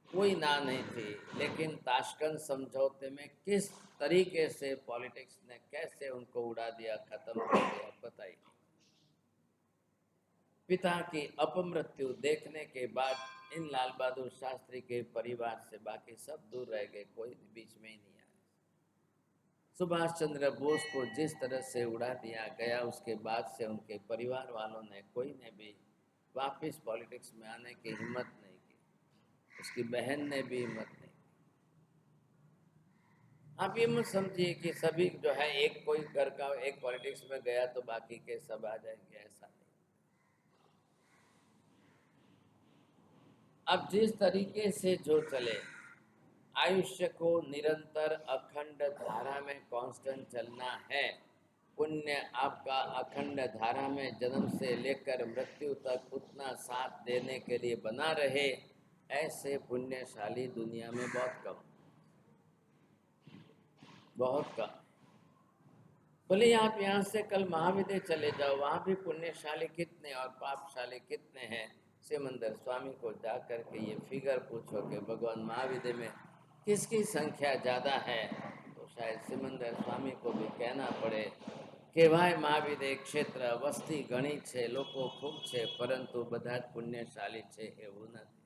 कोई ना नहीं थी, लेकिन ताशकंद समझौते में किस तरीके से पॉलिटिक्स ने कैसे उनको उड़ा दिया, खत्म कर दिया, बताइए। पिता की अपमृत्यु देखने के बाद इन लाल बहादुर शास्त्री के परिवार से बाकी सब दूर रह गए, कोई बीच में ही नहीं आया। सुभाष चंद्र बोस को जिस तरह से उड़ा दिया गया, उसके बाद से उनके परिवार वालों ने कोई ने भी वापस पॉलिटिक्स में आने की हिम्मत नहीं की, उसकी बहन ने भी हिम्मत नहीं की। आप ये मत समझिए कि सभी जो है एक कोई घर का एक पॉलिटिक्स में गया तो बाकी के सब आ जाएंगे, ऐसा नहीं। अब जिस तरीके से जो चले, आयुष्य को निरंतर अखंड धारा में कांस्टेंट चलना है। पुण्य आपका अखंड धारा में जन्म से लेकर मृत्यु तक उतना साथ देने के लिए बना रहे, ऐसे पुण्यशाली दुनिया में बहुत कम, बहुत कम। बोले आप यहाँ से कल महाविद्य चले जाओ, वहाँ भी पुण्यशाली कितने और पापशाली कितने हैं। सिमंदर स्वामी को जा करके ये फिगर पूछो कि भगवान महाविद्य में किसकी संख्या ज़्यादा है, तो शायद सिमंदर स्वामी को भी कहना पड़े कि भाई महाविद्य क्षेत्र वस्ती घणी છે, લોકો ખૂબ છે, પરંતુ બધા જ પુણ્યશાલી છે એવું નથી।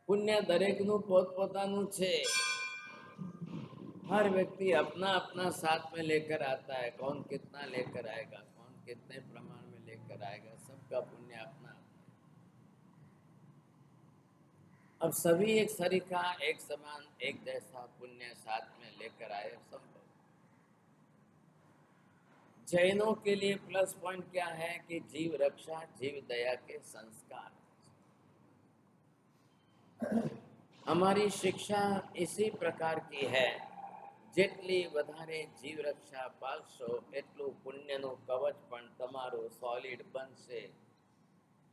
પુણ્ય દરેકનું પોતપોતાનું છે। हर व्यक्ति अपना अपना साथ में लेकर आता है, कौन कितना लेकर आएगा, कौन कितने प्रमाण में लेकर आएगा, सबका पुण्य अपना। अब सभी एक सरीखा, एक समान, एक जैसा पुण्य साथ में लेकर आए संभव। जैनों के लिए प्लस पॉइंट क्या है कि जीव रक्षा, जीव दया के संस्कार। हमारी शिक्षा इसी प्रकार की है। જેટલી વધારે જીવ રક્ષા પાળશો એટલું પુણ્યનું કવચ પણ તમારું સોલિડ બનશે।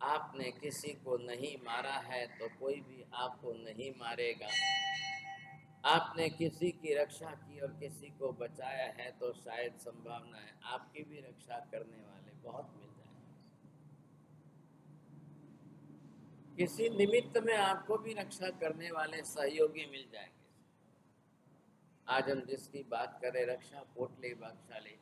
आपने किसी को नहीं मारा है तो कोई भी आपको नहीं मारेगा। आपने किसी की रक्षा की और किसी को बचाया है तो शायद संभावना है आपकी भी रक्षा करने वाले बहुत मिल जाएंगे। किसी निमित्त में आपको भी रक्षा करने वाले सहयोगी मिल जाएंगे। आज हम जिसकी बात करें, रक्षा पोटली भागशाली,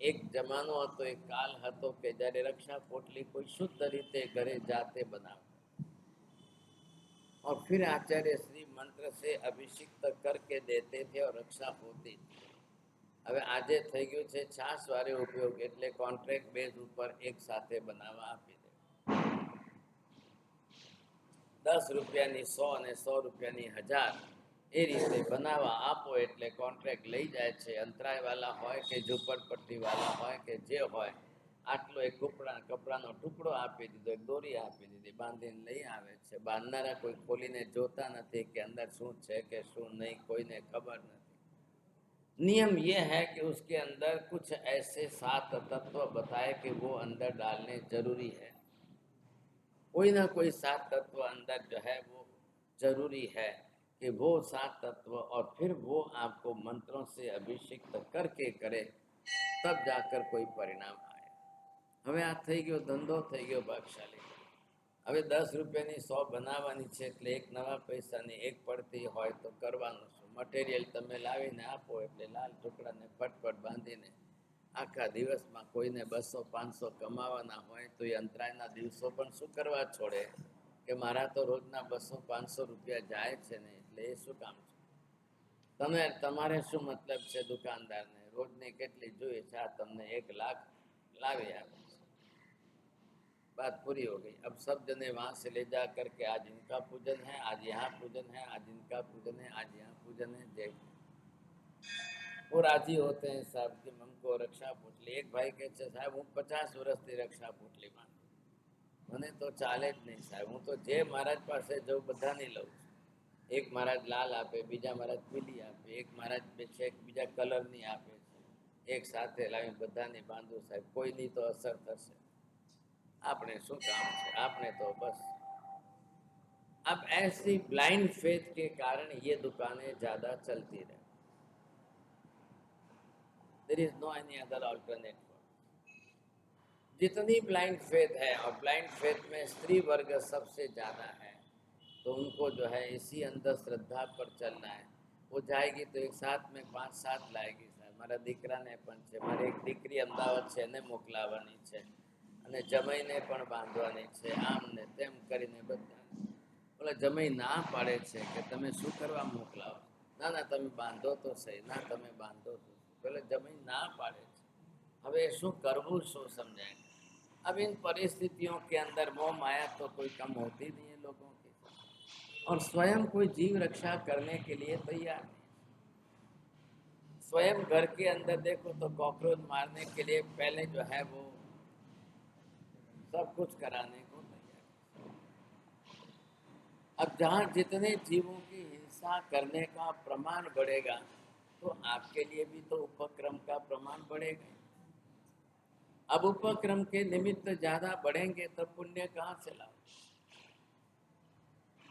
एक जमानो હતો, एक काल હતો કે જ્યારે रक्षा पोटली कोई शुद्ध रीते घरे जाते बनावता और फिर आचार्य श्री मंत्र से अभिषिक्त करके देते थे और रक्षा होती थी। હવે આજે થઈ ગયું છે છાસ વારે ઉપયોગ, એટલે કોન્ટ્રાક્ટ બેઝ ઉપર એક સાથે બનાવવા આપી દે। 10 રૂપિયાની 100 અને 100 રૂપિયાની 1000 એ રીતે બનાવવા આપો એટલે કોન્ટ્રાક્ટ લઈ જાય છે। અંતરાયવાળા હોય કે ઝૂંપડપટ્ટીવાળા હોય કે જે હોય, આટલો એક કપડાનો ટુકડો આપી દીધો, એક દોરી આપી દીધી, બાંધીને લઈ આવે છે। બાંધનારા કોઈ ખોલીને જોતા નથી કે અંદર શું છે કે શું નહીં, કોઈને ખબર નથી। नियम ये है कि उसके अंदर कुछ ऐसे 7 तत्व बताए कि वो अंदर डालने जरूरी है। कोई ना कोई 7 तत्व अंदर जो है वो जरूरी है कि वो 7 तत्व, और फिर वो आपको मंत्रों से अभिषिक्त करके करे, तब जाकर कोई परिणाम आए। હવે આ થઈ ગયો ધંધો, થઈ ગયો ભાગશાળી। હવે 10 રૂપિયાની 100 બનાવવાની છે એટલે એક નવા પૈસાની એક પડતી હોય તો કરવાનું શું? મટીરિયલ તમે લાવીને આપો એટલે લાલ ટુકડાને ફટફટ બાંધીને આખા દિવસમાં કોઈને 200-500 કમાવાના હોય તો એ અંતરાયના દિવસો પણ શું કરવા છોડે કે મારા તો રોજના 200-500 રૂપિયા જાય છે ને, એટલે એ શું કામ છે? તમારે શું મતલબ છે દુકાનદારને? રોજની કેટલી જોઈએ છે? આ તમને 1 લાખ लावे आप। बात पूरी हो गई। अब सब जने वहाँ से ले जा करके आज इनका पूजन है, आज यहाँ पूजन है, आज इनका पूजन है, आज यहाँ पूजन है, जय। वो राजी होते हैं साहब कि हमको रक्षा पोटली। एक भाई कहते साहब हूँ 50 वर्षથી रक्षा पोटली बांधું, મને તો ચાલે જ નહીં સાહેબ, હું તો જે મહારાજ પાસે જઉં બધાની લઉં છું। એક મહારાજ લાલ આપે, બીજા મહારાજ પીલી આપે, એક મહારાજ છે બીજા કલરની આપે છે, एक સાથે લાવી બધાને બાંધું સાહેબ, કોઈની તો અસર થશે, આપણે શું કામ છે, આપણે તો બસ। अब ऐसी ब्लाइंड फेथ के कारण ये दुकानें ज्यादा चलती रहे। There is no any other alternative. जितनी ब्लाइंड फेथ है, और ब्लाइंड फेथ में स्त्री वर्ग सबसे ज्यादा है, तो उनको जो है इसी अंधश्रद्धा पर चलना है। वो जाएगी तो एक साथ में 5-7 लाएगी। मारा दीकराने पण छे, मारी एक दीकरी अमदावाद छे ने मोकलावानी छे, अने जमाईने पण बांधवानी छे, आम ने तेम करीने बधाने। बोले जमाई ना पाड़े छे के तमे शुं करवा मोकलावो? ના તમે બાંધો તો સહી, ના તમે બાંધો તો પેલે જમીન ના પાડે છે। હવે શું કરવું શું समझाएं। अब इन परिस्थितियों के अंदर मोह माया तो कोई कम होती नहीं है लोगों की, और स्वयं कोई जीव रक्षा करने के लिए तैयार नहीं। स्वयं घर के अंदर देखो तो कॉकरोच मारने के लिए पहले जो है वो सब कुछ कराने को तैयार है। अब जहाँ जितने जीवों की हिंसा करने का प्रमाण बढ़ेगा तो आपके लिए भी तो उपक्रम का प्रमाण बढ़ेगा। अब उपक्रम के निमित्त ज्यादा बढ़ेंगे तो पुण्य कहाँ से लाओ।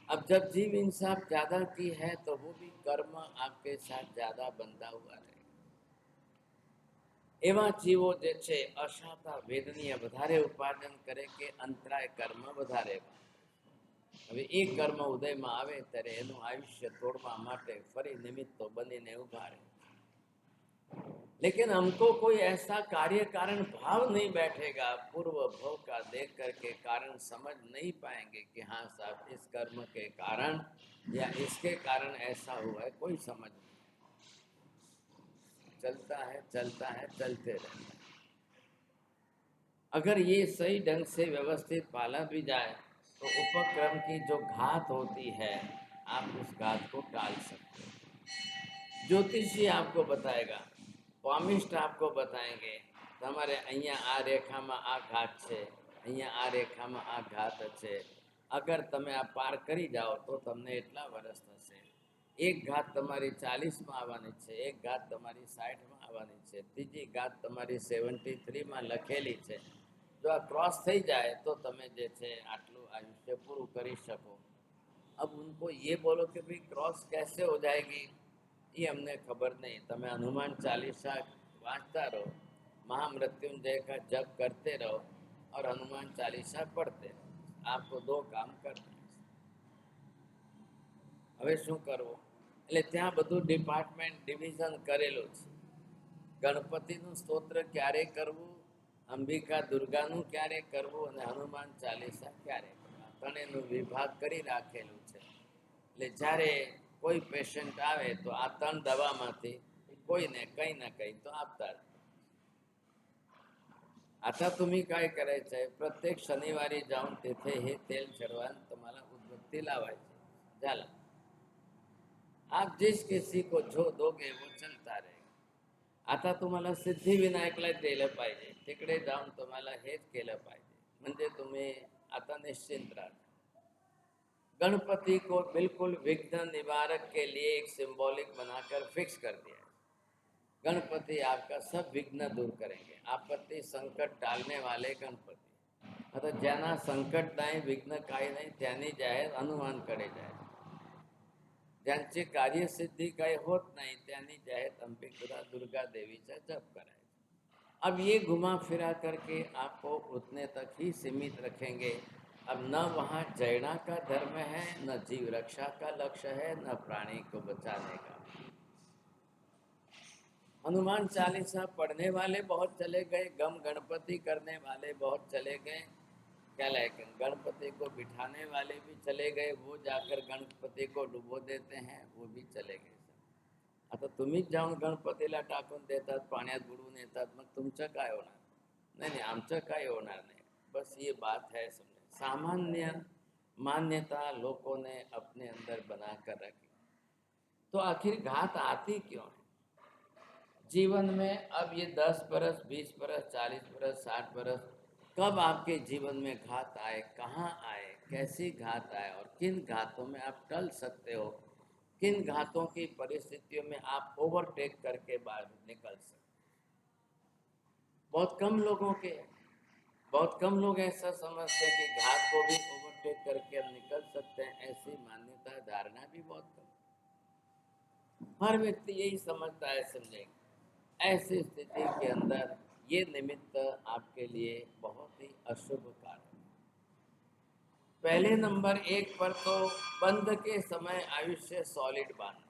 अब जब जीव इंसाफ ज्यादा की है तो वो भी कर्म आपके साथ ज्यादा बंधा हुआ रहेगा। एवा जीवो जे छे अशाता वेदनीय વધારે ઉપાર્જન કરે કે અંતરાય કર્મ વધારે। હવે એ કર્મ ઉદયમાં આવે ત્યારે એનું આયુષ્ય તોડવા માટે ફરી નિમિત્તો બનીને ઉભા રહે। लेकिन हमको कोई ऐसा कार्य कारण भाव नहीं बैठेगा, पूर्व भव का देख करके कारण समझ नहीं पाएंगे कि हाँ साहब इस कर्म के कारण या इसके कारण ऐसा हुआ है, कोई समझ नहीं। चलता है चलते रहता है। अगर ये सही ढंग से व्यवस्थित पाला भी जाए तो उपक्रम की जो घात होती है आप उस घात को टाल सकते हैं। ज्योतिषी आपको बताएगा, पामिस्ट आपको बताएंगे તમારે અહીંયા આ રેખામાં આ ઘાત છે, અહીંયા આ રેખામાં આ ઘાત છે, અગર તમે આ પાર કરી જાઓ તો તમને એટલા વર્ષ થશે। એક ઘાત તમારી 40માં આવવાની છે, એક ઘાત તમારી 60માં આવવાની છે, ત્રીજી ઘાત તમારી 73માં લખેલી છે। જો આ ક્રોસ થઈ જાય તો તમે જે છે આટલું આયુષ્ય પૂરું કરી શકો। अब उनको ये बोलो कि भाई क्रॉस कैसे हो जाएगी, ये हमने खबर नहीं। तमें हनुमान चालीसा वाँचता रहो, महामृत्युंजय का जप करते रहो और हनुमान चालीसा पढ़ते रहो, आपको दो काम करना है। હવે શું કરવું, એટલે ત્યાં બધું ડિપાર્ટમેન્ટ ડિવિઝન કરેલું છે। ગણપતિનું સ્તોત્ર ક્યારે કરવું, અંબિકા દુર્ગાનું ક્યારે કરવું અને હનુમાન ચાલીસા ક્યારે કરવું, ત્રણેયનું વિભાગ કરી રાખેલું છે। એટલે જ્યારે કોઈ પેશન્ટ આવે તો આ ત્રણ દવામાંથી કોઈને કંઈ ના કંઈ તો આપતા જ। आता तुम्ही काय करायचंय, प्रत्येक शनिवारी जाऊन तिथे हे तेल चढवा, तुम्हाला उदबत्ती लावायची, झालं। आप जिस किसी को जो दोगे वो चलता रहेगा। आता तुम्हाला सिद्धिविनायकला दिलं पाहिजे, तिकडे जाऊन तुम्हाला हेच केलं पाहिजे, म्हणजे तुम्ही आता निश्चिंत राहा। गणपति को बिल्कुल विघ्न निवारक के लिए एक सिंबॉलिक बनाकर फिक्स कर दिया है। गणपति आपका सब विघ्न दूर करेंगे, आपत्ति संकट टालने वाले गणपति। आता ज्यांना संकट नाही, विघ्न काही नाही, त्यांनी जाहीर हनुमान कडे जाए। ज्यांची कार्यसिद्धी काही होत नाही त्यांनी जाहीर अंबिका दुर्गा देवीचा जप करायचा। अब ये घुमा फिरा करके आपको उतने तक ही सीमित रखेंगे। अब न वहाँ जयना का धर्म है, न जीव रक्षा का लक्ष्य है, न प्राणी को बचाने का। हनुमान चालीसा पढ़ने वाले बहुत चले गए, गम गणपति करने वाले बहुत चले गए, क्या लायक गणपति को बिठाने वाले भी चले गए, वो जाकर गणपति को डुबो देते हैं, वो भी चले गए। आता तुम्हीच जाऊन गणपतीला टाकून देतात, पाण्यात बुडवून येतात, मग तुमचं काय होणार? नहीं नहीं, आमचं काय होणार नहीं। बस ये बात है, समझे। सामान्य मान्यता लोगों ने अपने अंदर बना कर रखी, तो आखिर घात आती क्यों है जीवन में? अब ये 10 बरस, 20 बरस, 40 बरस, 60 बरस, कब आपके जीवन में घात आए, कहाँ आए, कैसी घात आए और किन घातों में आप टल सकते हो, किन घातों की परिस्थितियों में आप ओवरटेक करके बाहर निकल सकते। बहुत कम लोग ऐसा समझते हैं कि घात को भी ओवरटेक करके हम निकल सकते हैं। ऐसी मान्यता धारणा भी बहुत कम। हर व्यक्ति यही समझता है, समझेंगे। ऐसी स्थिति के अंदर ये निमित्त आपके लिए बहुत ही अशुभ कार्य। पहले नंबर 1 पर तो बंद के समय आयुष्य सॉलिड बांधना।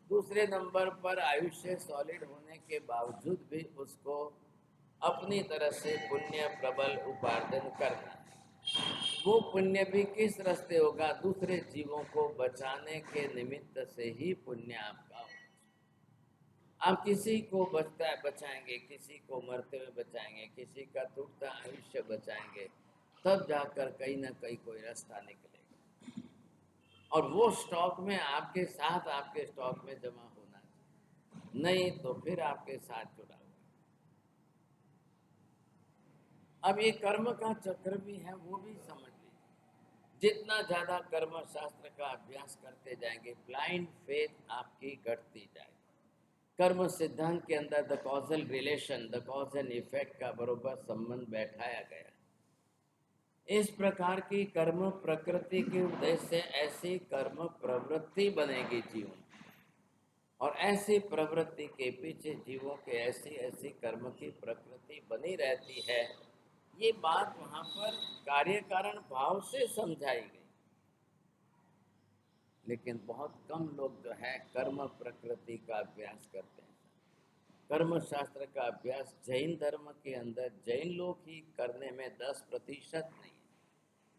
दूसरे नंबर पर आयुष्य सॉलिड होने के बावजूद भी उसको अपनी तरह से पुण्य प्रबल उपार्जन करना है। वो पुण्य भी किस रास्ते होगा? दूसरे जीवों को बचाने के निमित्त से ही पुण्य आपका होगा। आप किसी को बचाएंगे, किसी को मरते हुए बचाएंगे, किसी का टूटता आयुष्य बचाएंगे, तब जाकर कहीं ना कहीं कोई रास्ता निकलेगा। और वो स्टॉक में आपके साथ, आपके स्टॉक में जमा होना चाहिए, नहीं तो फिर आपके साथ जुड़ा हुआ। अब ये कर्म का चक्र भी है, वो भी समझ लीजिए। जितना ज्यादा कर्म शास्त्र का अभ्यास करते जाएंगे, ब्लाइंड फेथ आपकी घटती जाएगी। कर्म सिद्धांत के अंदर the causal relation, the cause and effect का बरोबर संबंध बैठाया गया। इस प्रकार की कर्म प्रकृति के उद्देश्य से ऐसी कर्म प्रवृत्ति बनेगी जीवन, और ऐसी प्रवृत्ति के पीछे जीवों के ऐसी ऐसी कर्म की प्रकृति बनी रहती है। ये बात वहां पर कार्य कारण भाव से समझाई गई, लेकिन बहुत कम लोग जो है कर्म प्रकृति का अभ्यास करते हैं। कर्म शास्त्र का अभ्यास जैन धर्म के अंदर जैन लोग ही करने में 10% नहीं है,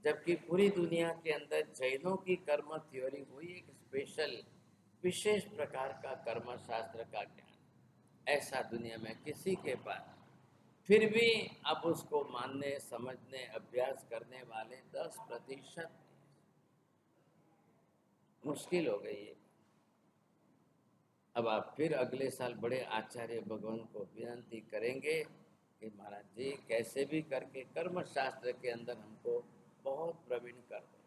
जबकि पूरी दुनिया के अंदर जैनों की कर्म थ्योरी हुई एक स्पेशल विशेष प्रकार का कर्म शास्त्र का ज्ञान ऐसा दुनिया में किसी के पास। फिर भी अब उसको मानने, समझने, अभ्यास करने वाले 10% मुश्किल हो गई है। अब आप फिर अगले साल बड़े आचार्य भगवान को विनती करेंगे कि महाराज जी कैसे भी करके कर्म शास्त्र के अंदर हमको बहुत प्रवीण कर दो।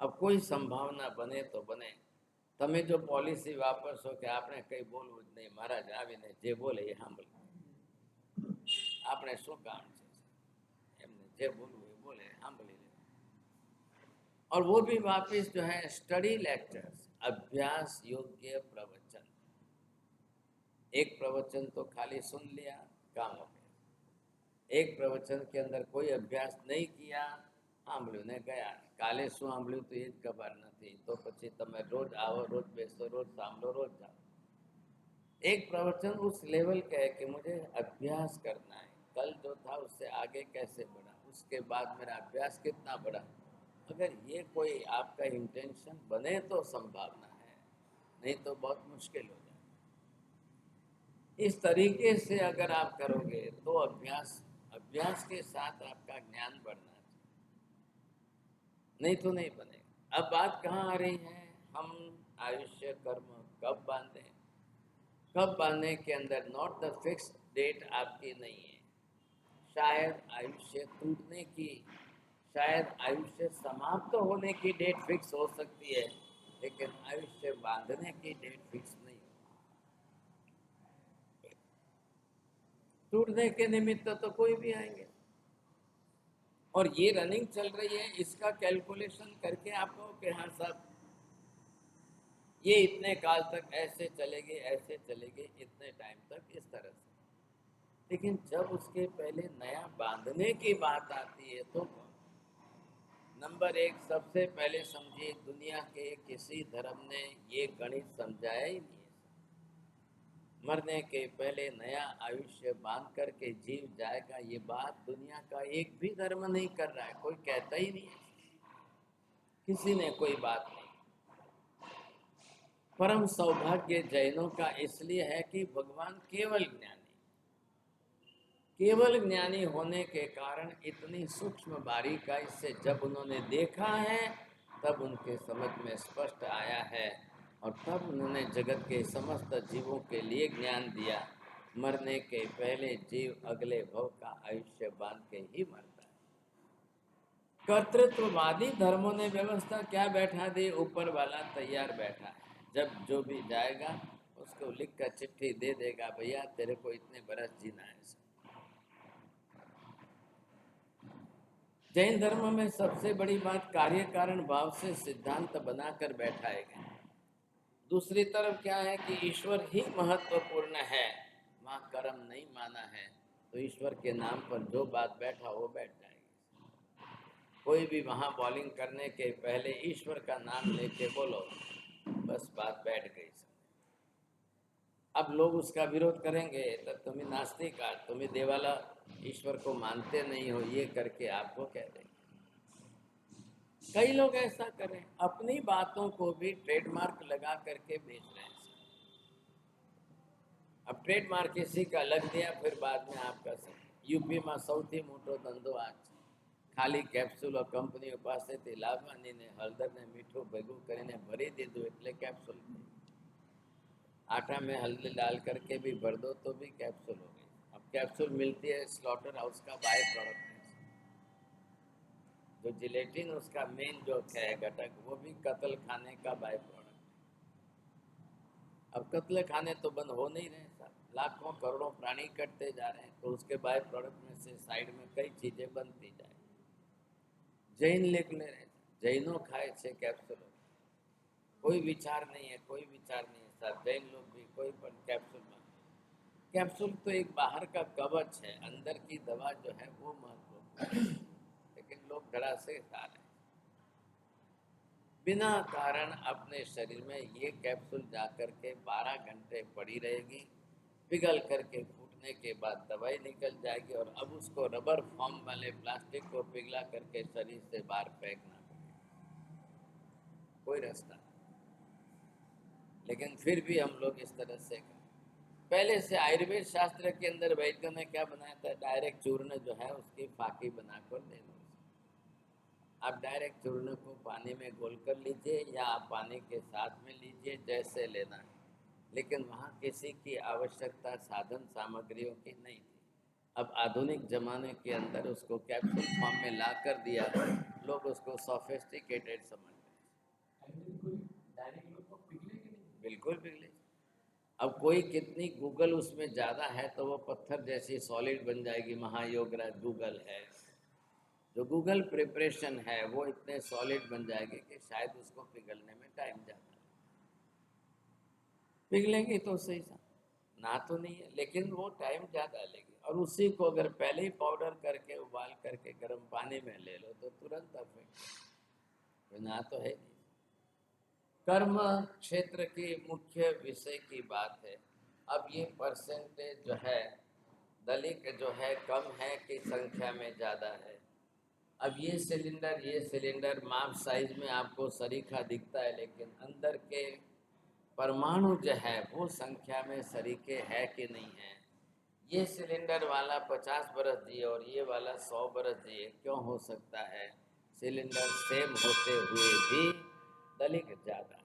अब कोई संभावना बने तो बने। તમે જો પોલિસી વાપરશો કે આપણે કંઈ બોલવું જ નહીં, મહારાજ આવીને જે બોલે એ સાંભળે, આપણે શું કામ છે, એમને જે બોલવું એ બોલે સાંભળી લે। और वो भी वापस जो है स्टडी लेक्चर्स, अभ्यास योग्य प्रवचन। एक प्रवचन तो खाली सुन लिया, काम हो गया। एक प्रवचन के अंदर कोई अभ्यास नहीं किया, સાંભળ્યું ને ગયા, કાલે શું સાંભળ્યું તો એ જ ખબર નથી, તો પછી તમે રોજ આવો, રોજ બેસો, રોજ સાંભળો, રોજ જાઓ। एक प्रवचन उस लेवल का है कि मुझे अभ्यास करना है, कल जो था उससे आगे कैसे बढ़ा, उसके बाद मेरा अभ्यास कितना बढ़ा। अगर ये कोई आपका इंटेंशन बने तो संभावना है, नहीं तो बहुत मुश्किल हो जाए। इस तरीके से अगर आप करोगे तो अभ्यास के साथ आपका ज्ञान बढ़ना, नहीं तो नहीं बनेगा। अब बात कहाँ आ रही है? हम आयुष्य कर्म कब बांधे? कब बांधने के अंदर नॉट द फिक्स डेट आपकी नहीं है। शायद आयुष्य टूटने की, शायद आयुष्य समाप्त होने की डेट फिक्स हो सकती है, लेकिन आयुष्य बांधने की डेट फिक्स नहीं हो। टूटने के निमित्त तो कोई भी आएंगे, और ये रनिंग चल रही है, इसका कैलकुलेशन करके आपको कि हाँ साहब ये इतने काल तक ऐसे चलेंगे, ऐसे चलेंगे, इतने टाइम तक इस तरह से। लेकिन जब उसके पहले नया बांधने की बात आती है तो नंबर एक, सबसे पहले समझिए दुनिया के किसी धर्म ने ये गणित समझाया ही नहीं है। मरने के पहले नया आयुष्य बांध करके जीव जाएगा, ये बात दुनिया का एक भी धर्म नहीं कर रहा है, कोई कहता ही नहीं है, किसी ने कोई बात नहीं। परम सौभाग्य जैनों का इसलिए है कि भगवान केवल ज्ञानी, केवल ज्ञानी होने के कारण इतनी सूक्ष्म बारीकाई से जब उन्होंने देखा है तब उनके समझ में स्पष्ट आया है, और तब उन्होंने जगत के समस्त जीवों के लिए ज्ञान दिया। मरने के पहले जीव अगले भव का आयुष्य बांध के ही मरता है। कर्तृत्ववादी धर्मों ने व्यवस्था क्या बैठा दी? ऊपर वाला तैयार बैठा है, जब जो भी जाएगा उसको लिख कर चिट्ठी दे देगा, भैया तेरे को इतने बरस जीना है। जैन धर्म में सबसे बड़ी बात कार्य कारण भाव से सिद्धांत बनाकर बैठाए गए। दूसरी तरफ क्या है कि ईश्वर ही महत्वपूर्ण है, वहाँ कर्म नहीं माना है तो ईश्वर के नाम पर जो बात बैठा वो बैठ जाएगी। कोई भी वहाँ बॉलिंग करने के पहले ईश्वर का नाम लेके बोलो, बस बात बैठ गई। अब लोग उसका विरोध करेंगे तो तुम्हें नास्तिक आ, तुम्हें देवाला ईश्वर को मानते नहीं हो, ये करके आपको कह देंगे। कई लोग ऐसा करें, अपनी बातों को भी ट्रेडमार्क लगा करके बेच रहे हैं। अब ट्रेडमार्क किसी का लग दिया, फिर बाद में आपका सब। यूपी में સૌથી મોટો ધંધો આ છે, ખાલી કેપ્સ્યુલો કંપનીઓ પાસેથી લાવવાની ને હળદર ને મીઠું ભેગું કરીને ભરી દીધું એટલે कैप्सूल। आटा में हल्दी डाल करके भी भर दो तो भी कैप्सूल हो गई। अब कैप्सूल मिलती है स्लॉटर हाउस का बाय प्रोडक्ट है, जो जिलेटिन उसका मेन जो है घटक, वो भी कत्ल खाने का बाय प्रोडक्ट है। अब कत्ल खाने तो बंद हो नहीं रहे साहब, लाखों करोड़ों प्राणी कटते जा रहे हैं, तो उसके बाय प्रोडक्ट में से साइड में कई चीजें बनती जाए। जैन लिख ले रहे, जैनों खाए छे कैप्सूल, कोई विचार नहीं है, कोई विचार नहीं है साहब। जैन लोग भी कोई पर कैप्सूल में, कैप्सूल तो एक बाहर का कवच है, अंदर की दवा जो है वो महत्वपूर्ण है। लेकिन लोग धड़ा से खा रहे हैं बिना कारण। अपने शरीर में ये कैप्सूल जाकर के 12 घंटे पड़ी रहेगी, पिघल करके फूटने के बाद दवाई निकल जाएगी, और अब उसको रबर फॉर्म वाले प्लास्टिक को पिघला करके शरीर से बाहर फेंकना पड़ेगा, कोई रास्ता नहीं। लेकिन फिर भी हम लोग इस तरह से पहले से आयुर्वेद शास्त्र के अंदर वैद्यों ने क्या बनाया था, डायरेक्ट चूर्ण जो है उसकी फाकी बनाकर दे दो। आप डायरेक्ट चूर्ण को पानी में घोल कर लीजिए या आप पानी के साथ में लीजिए, जैसे लेना है। लेकिन वहाँ किसी की आवश्यकता साधन सामग्रियों की नहीं थी। अब आधुनिक जमाने के अंदर उसको कैप्सूल फॉर्म में ला कर दिया, लोग उसको सोफिस्टिकेटेड समझ गए। बिल्कुल पिघले। अब कोई कितनी गूगल उसमें ज़्यादा है तो वो पत्थर जैसी सॉलिड बन जाएगी। महायोगराज गूगल है, जो गूगल प्रिपरेशन है वो इतने सॉलिड बन जाएगी कि शायद उसको पिघलने में टाइम ज़्यादा है। पिघलेंगी तो सही सा, ना तो नहीं है, लेकिन वो टाइम ज़्यादा लेगी। और उसी को अगर पहले ही पाउडर करके उबाल करके गर्म पानी में ले लो तो तुरंत अफेक्ट, ना तो है नहीं। कर्म क्षेत्र की मुख्य विषय की बात है। अब ये परसेंटेज जो है दलित जो है कम है कि संख्या में ज़्यादा है। अब ये सिलेंडर माप साइज में आपको सरीखा दिखता है, लेकिन अंदर के परमाणु जो है वो संख्या में सरीखे है कि नहीं है। ये सिलेंडर वाला 50 बरस जिए और ये वाला 100 बरस जिए, क्यों हो सकता है? सिलेंडर सेम होते हुए भी दलित ज़्यादा है,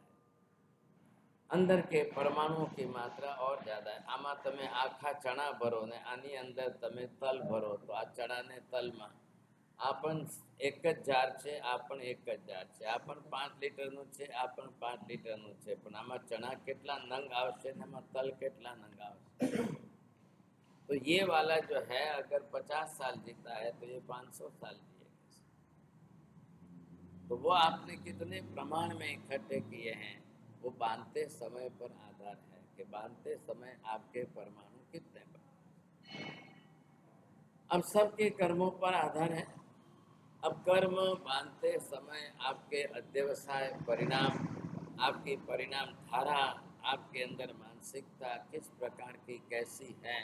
अंदर के परमाणुओं की मात्रा और ज़्यादा है। आमा तमे आखा चना भरो ने आनी अंदर तमे तल भरो तो आ चना ने तल में आपन एक ज जार छे, आपन एक ज जार छे, आपन 5 लीटरનું છે, आपन 5 लीटरનું છે, પણ આમાં ચણા કેટલા નંગ આવશે ને આમાં તલ કેટલા નંગ આવશે? तो ये वाला जो है अगर 50 साल जीता है तो ये 500 साल जिएगा। तो वो आपने कितने प्रमाण में इकट्ठे किए हैं वो बांधते समय पर आधार है कि बांधते समय आपके परमाणु कितने बने। अब सबके कर्मों पर आधार है। अब कर्म बांधते समय आपके अध्यवसाय परिणाम, आपकी परिणाम धारा, आपके अंदर मानसिकता किस प्रकार की कैसी है,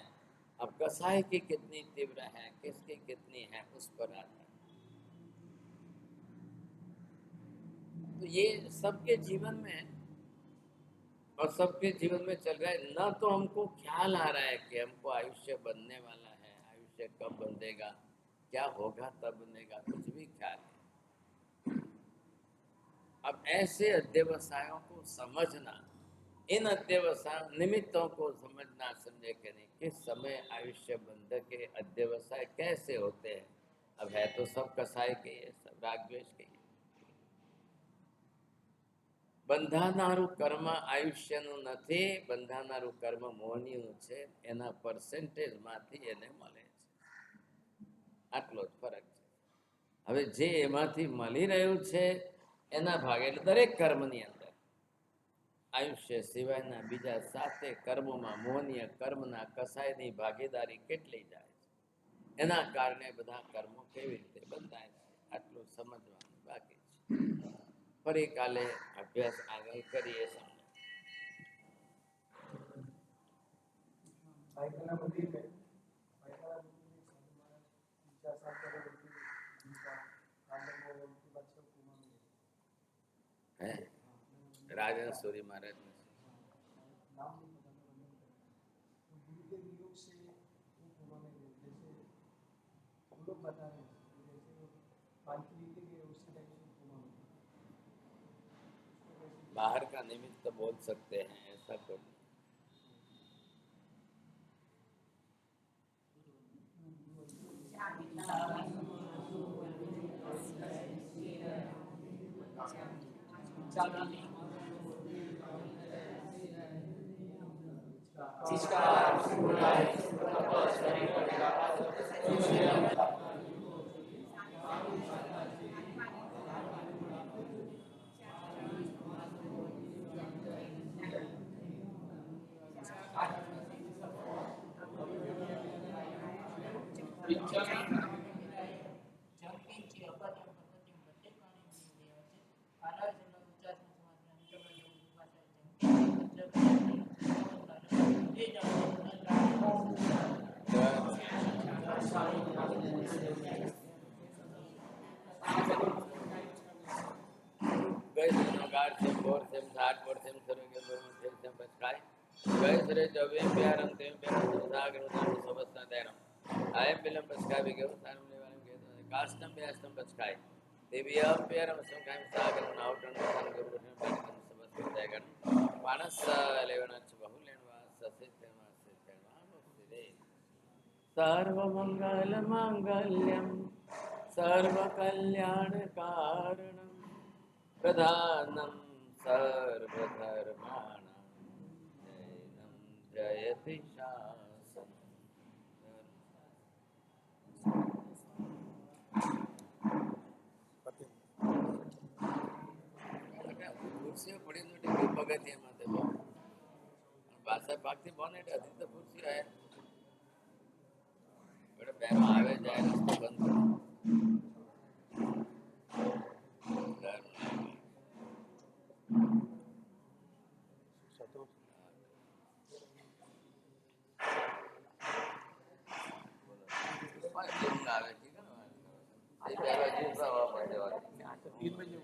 अब कसाय की कितनी तीव्र है, किसकी कितनी है, उस पर आधार। तो ये सबके जीवन में है और सबके जीवन में चल रहा है। न तो हमको ख्याल आ रहा है कि हमको आयुष्य बनने वाला है, आयुष्य कब बंधेगा, क्या होगा तब बनेगा, कुछ भी ख्याल नहीं। अब ऐसे अध्यवसायों को समझना, इन अध्यवसाय निमित्तों को समझना, समझे कि नहीं किस समय आयुष्य बंध के अध्यवसाय कैसे होते हैं। अब है तो सब कसाय के ही है, सब रागद्वेष के ही। બંધાનારું કર્મ આયુષ્યનું નથી, બંધાનારું કર્મ મોહનીનું છે, એના પરસેન્ટેજમાંથી એને મળે છે, આટલો જ ફરક છે। હવે જે એમાંથી મળી રહ્યું છે એના ભાગે, એટલે દરેક કર્મની અંદર આયુષ્ય સિવાયના બીજા 7 કર્મોમાં મોહનીય કર્મના કસાયની ભાગીદારી કેટલી જાય છે, એના કારણે બધા કર્મો કેવી રીતે બંધાય છે, આટલું સમજવાનું બાકી છે। ફરી કાલે અભ્યાસ આગળ કરીએ। बाइकला मंदिर में बाइकला मंदिर में साधु महाराज 3-4 साल पहले उनकी उनका आंदोलन में उनके बच्चे कुआं में है राजेंद्र सूरी महाराज ने नाम नहीं पता मैं तो गुरु के वियोग से वो कुआं में गए जैसे हम लोग बता रहे हैं जैसे वो पालकी लेके गए उसी टाइप से कुआं में बाहर का निमित्त तो बोल सकते हैं ऐसा तो गए दिनोगार से बोर से घाट पर से करेंगे बोर से बचकाए गए सरे जबे प्यार अंतिम प्यार सागर उदान सबस्ता देरम आए बिलम बचका भी गयो सामने वाले के काष्टम व्याष्टम बचकाए देवी प्यार मसम कायम सागर नाउटन सन गुरु ने बैठन सबस्ता देगन मानस लेवनच बहुलेनवा ससितमा सितमा सिरे सर्व मंगल मांगल्यम सर्व कल्याण कारणम प्रधानम सर्वधर्माणां जैनं जयति शासनम् कुर्सी पड़ी नोटी की पगथी माते बो भाषा पाकती बोने अधिक तो कुर्सी है बड़े पैर आवे जाए रास्ता बंद तीन बजे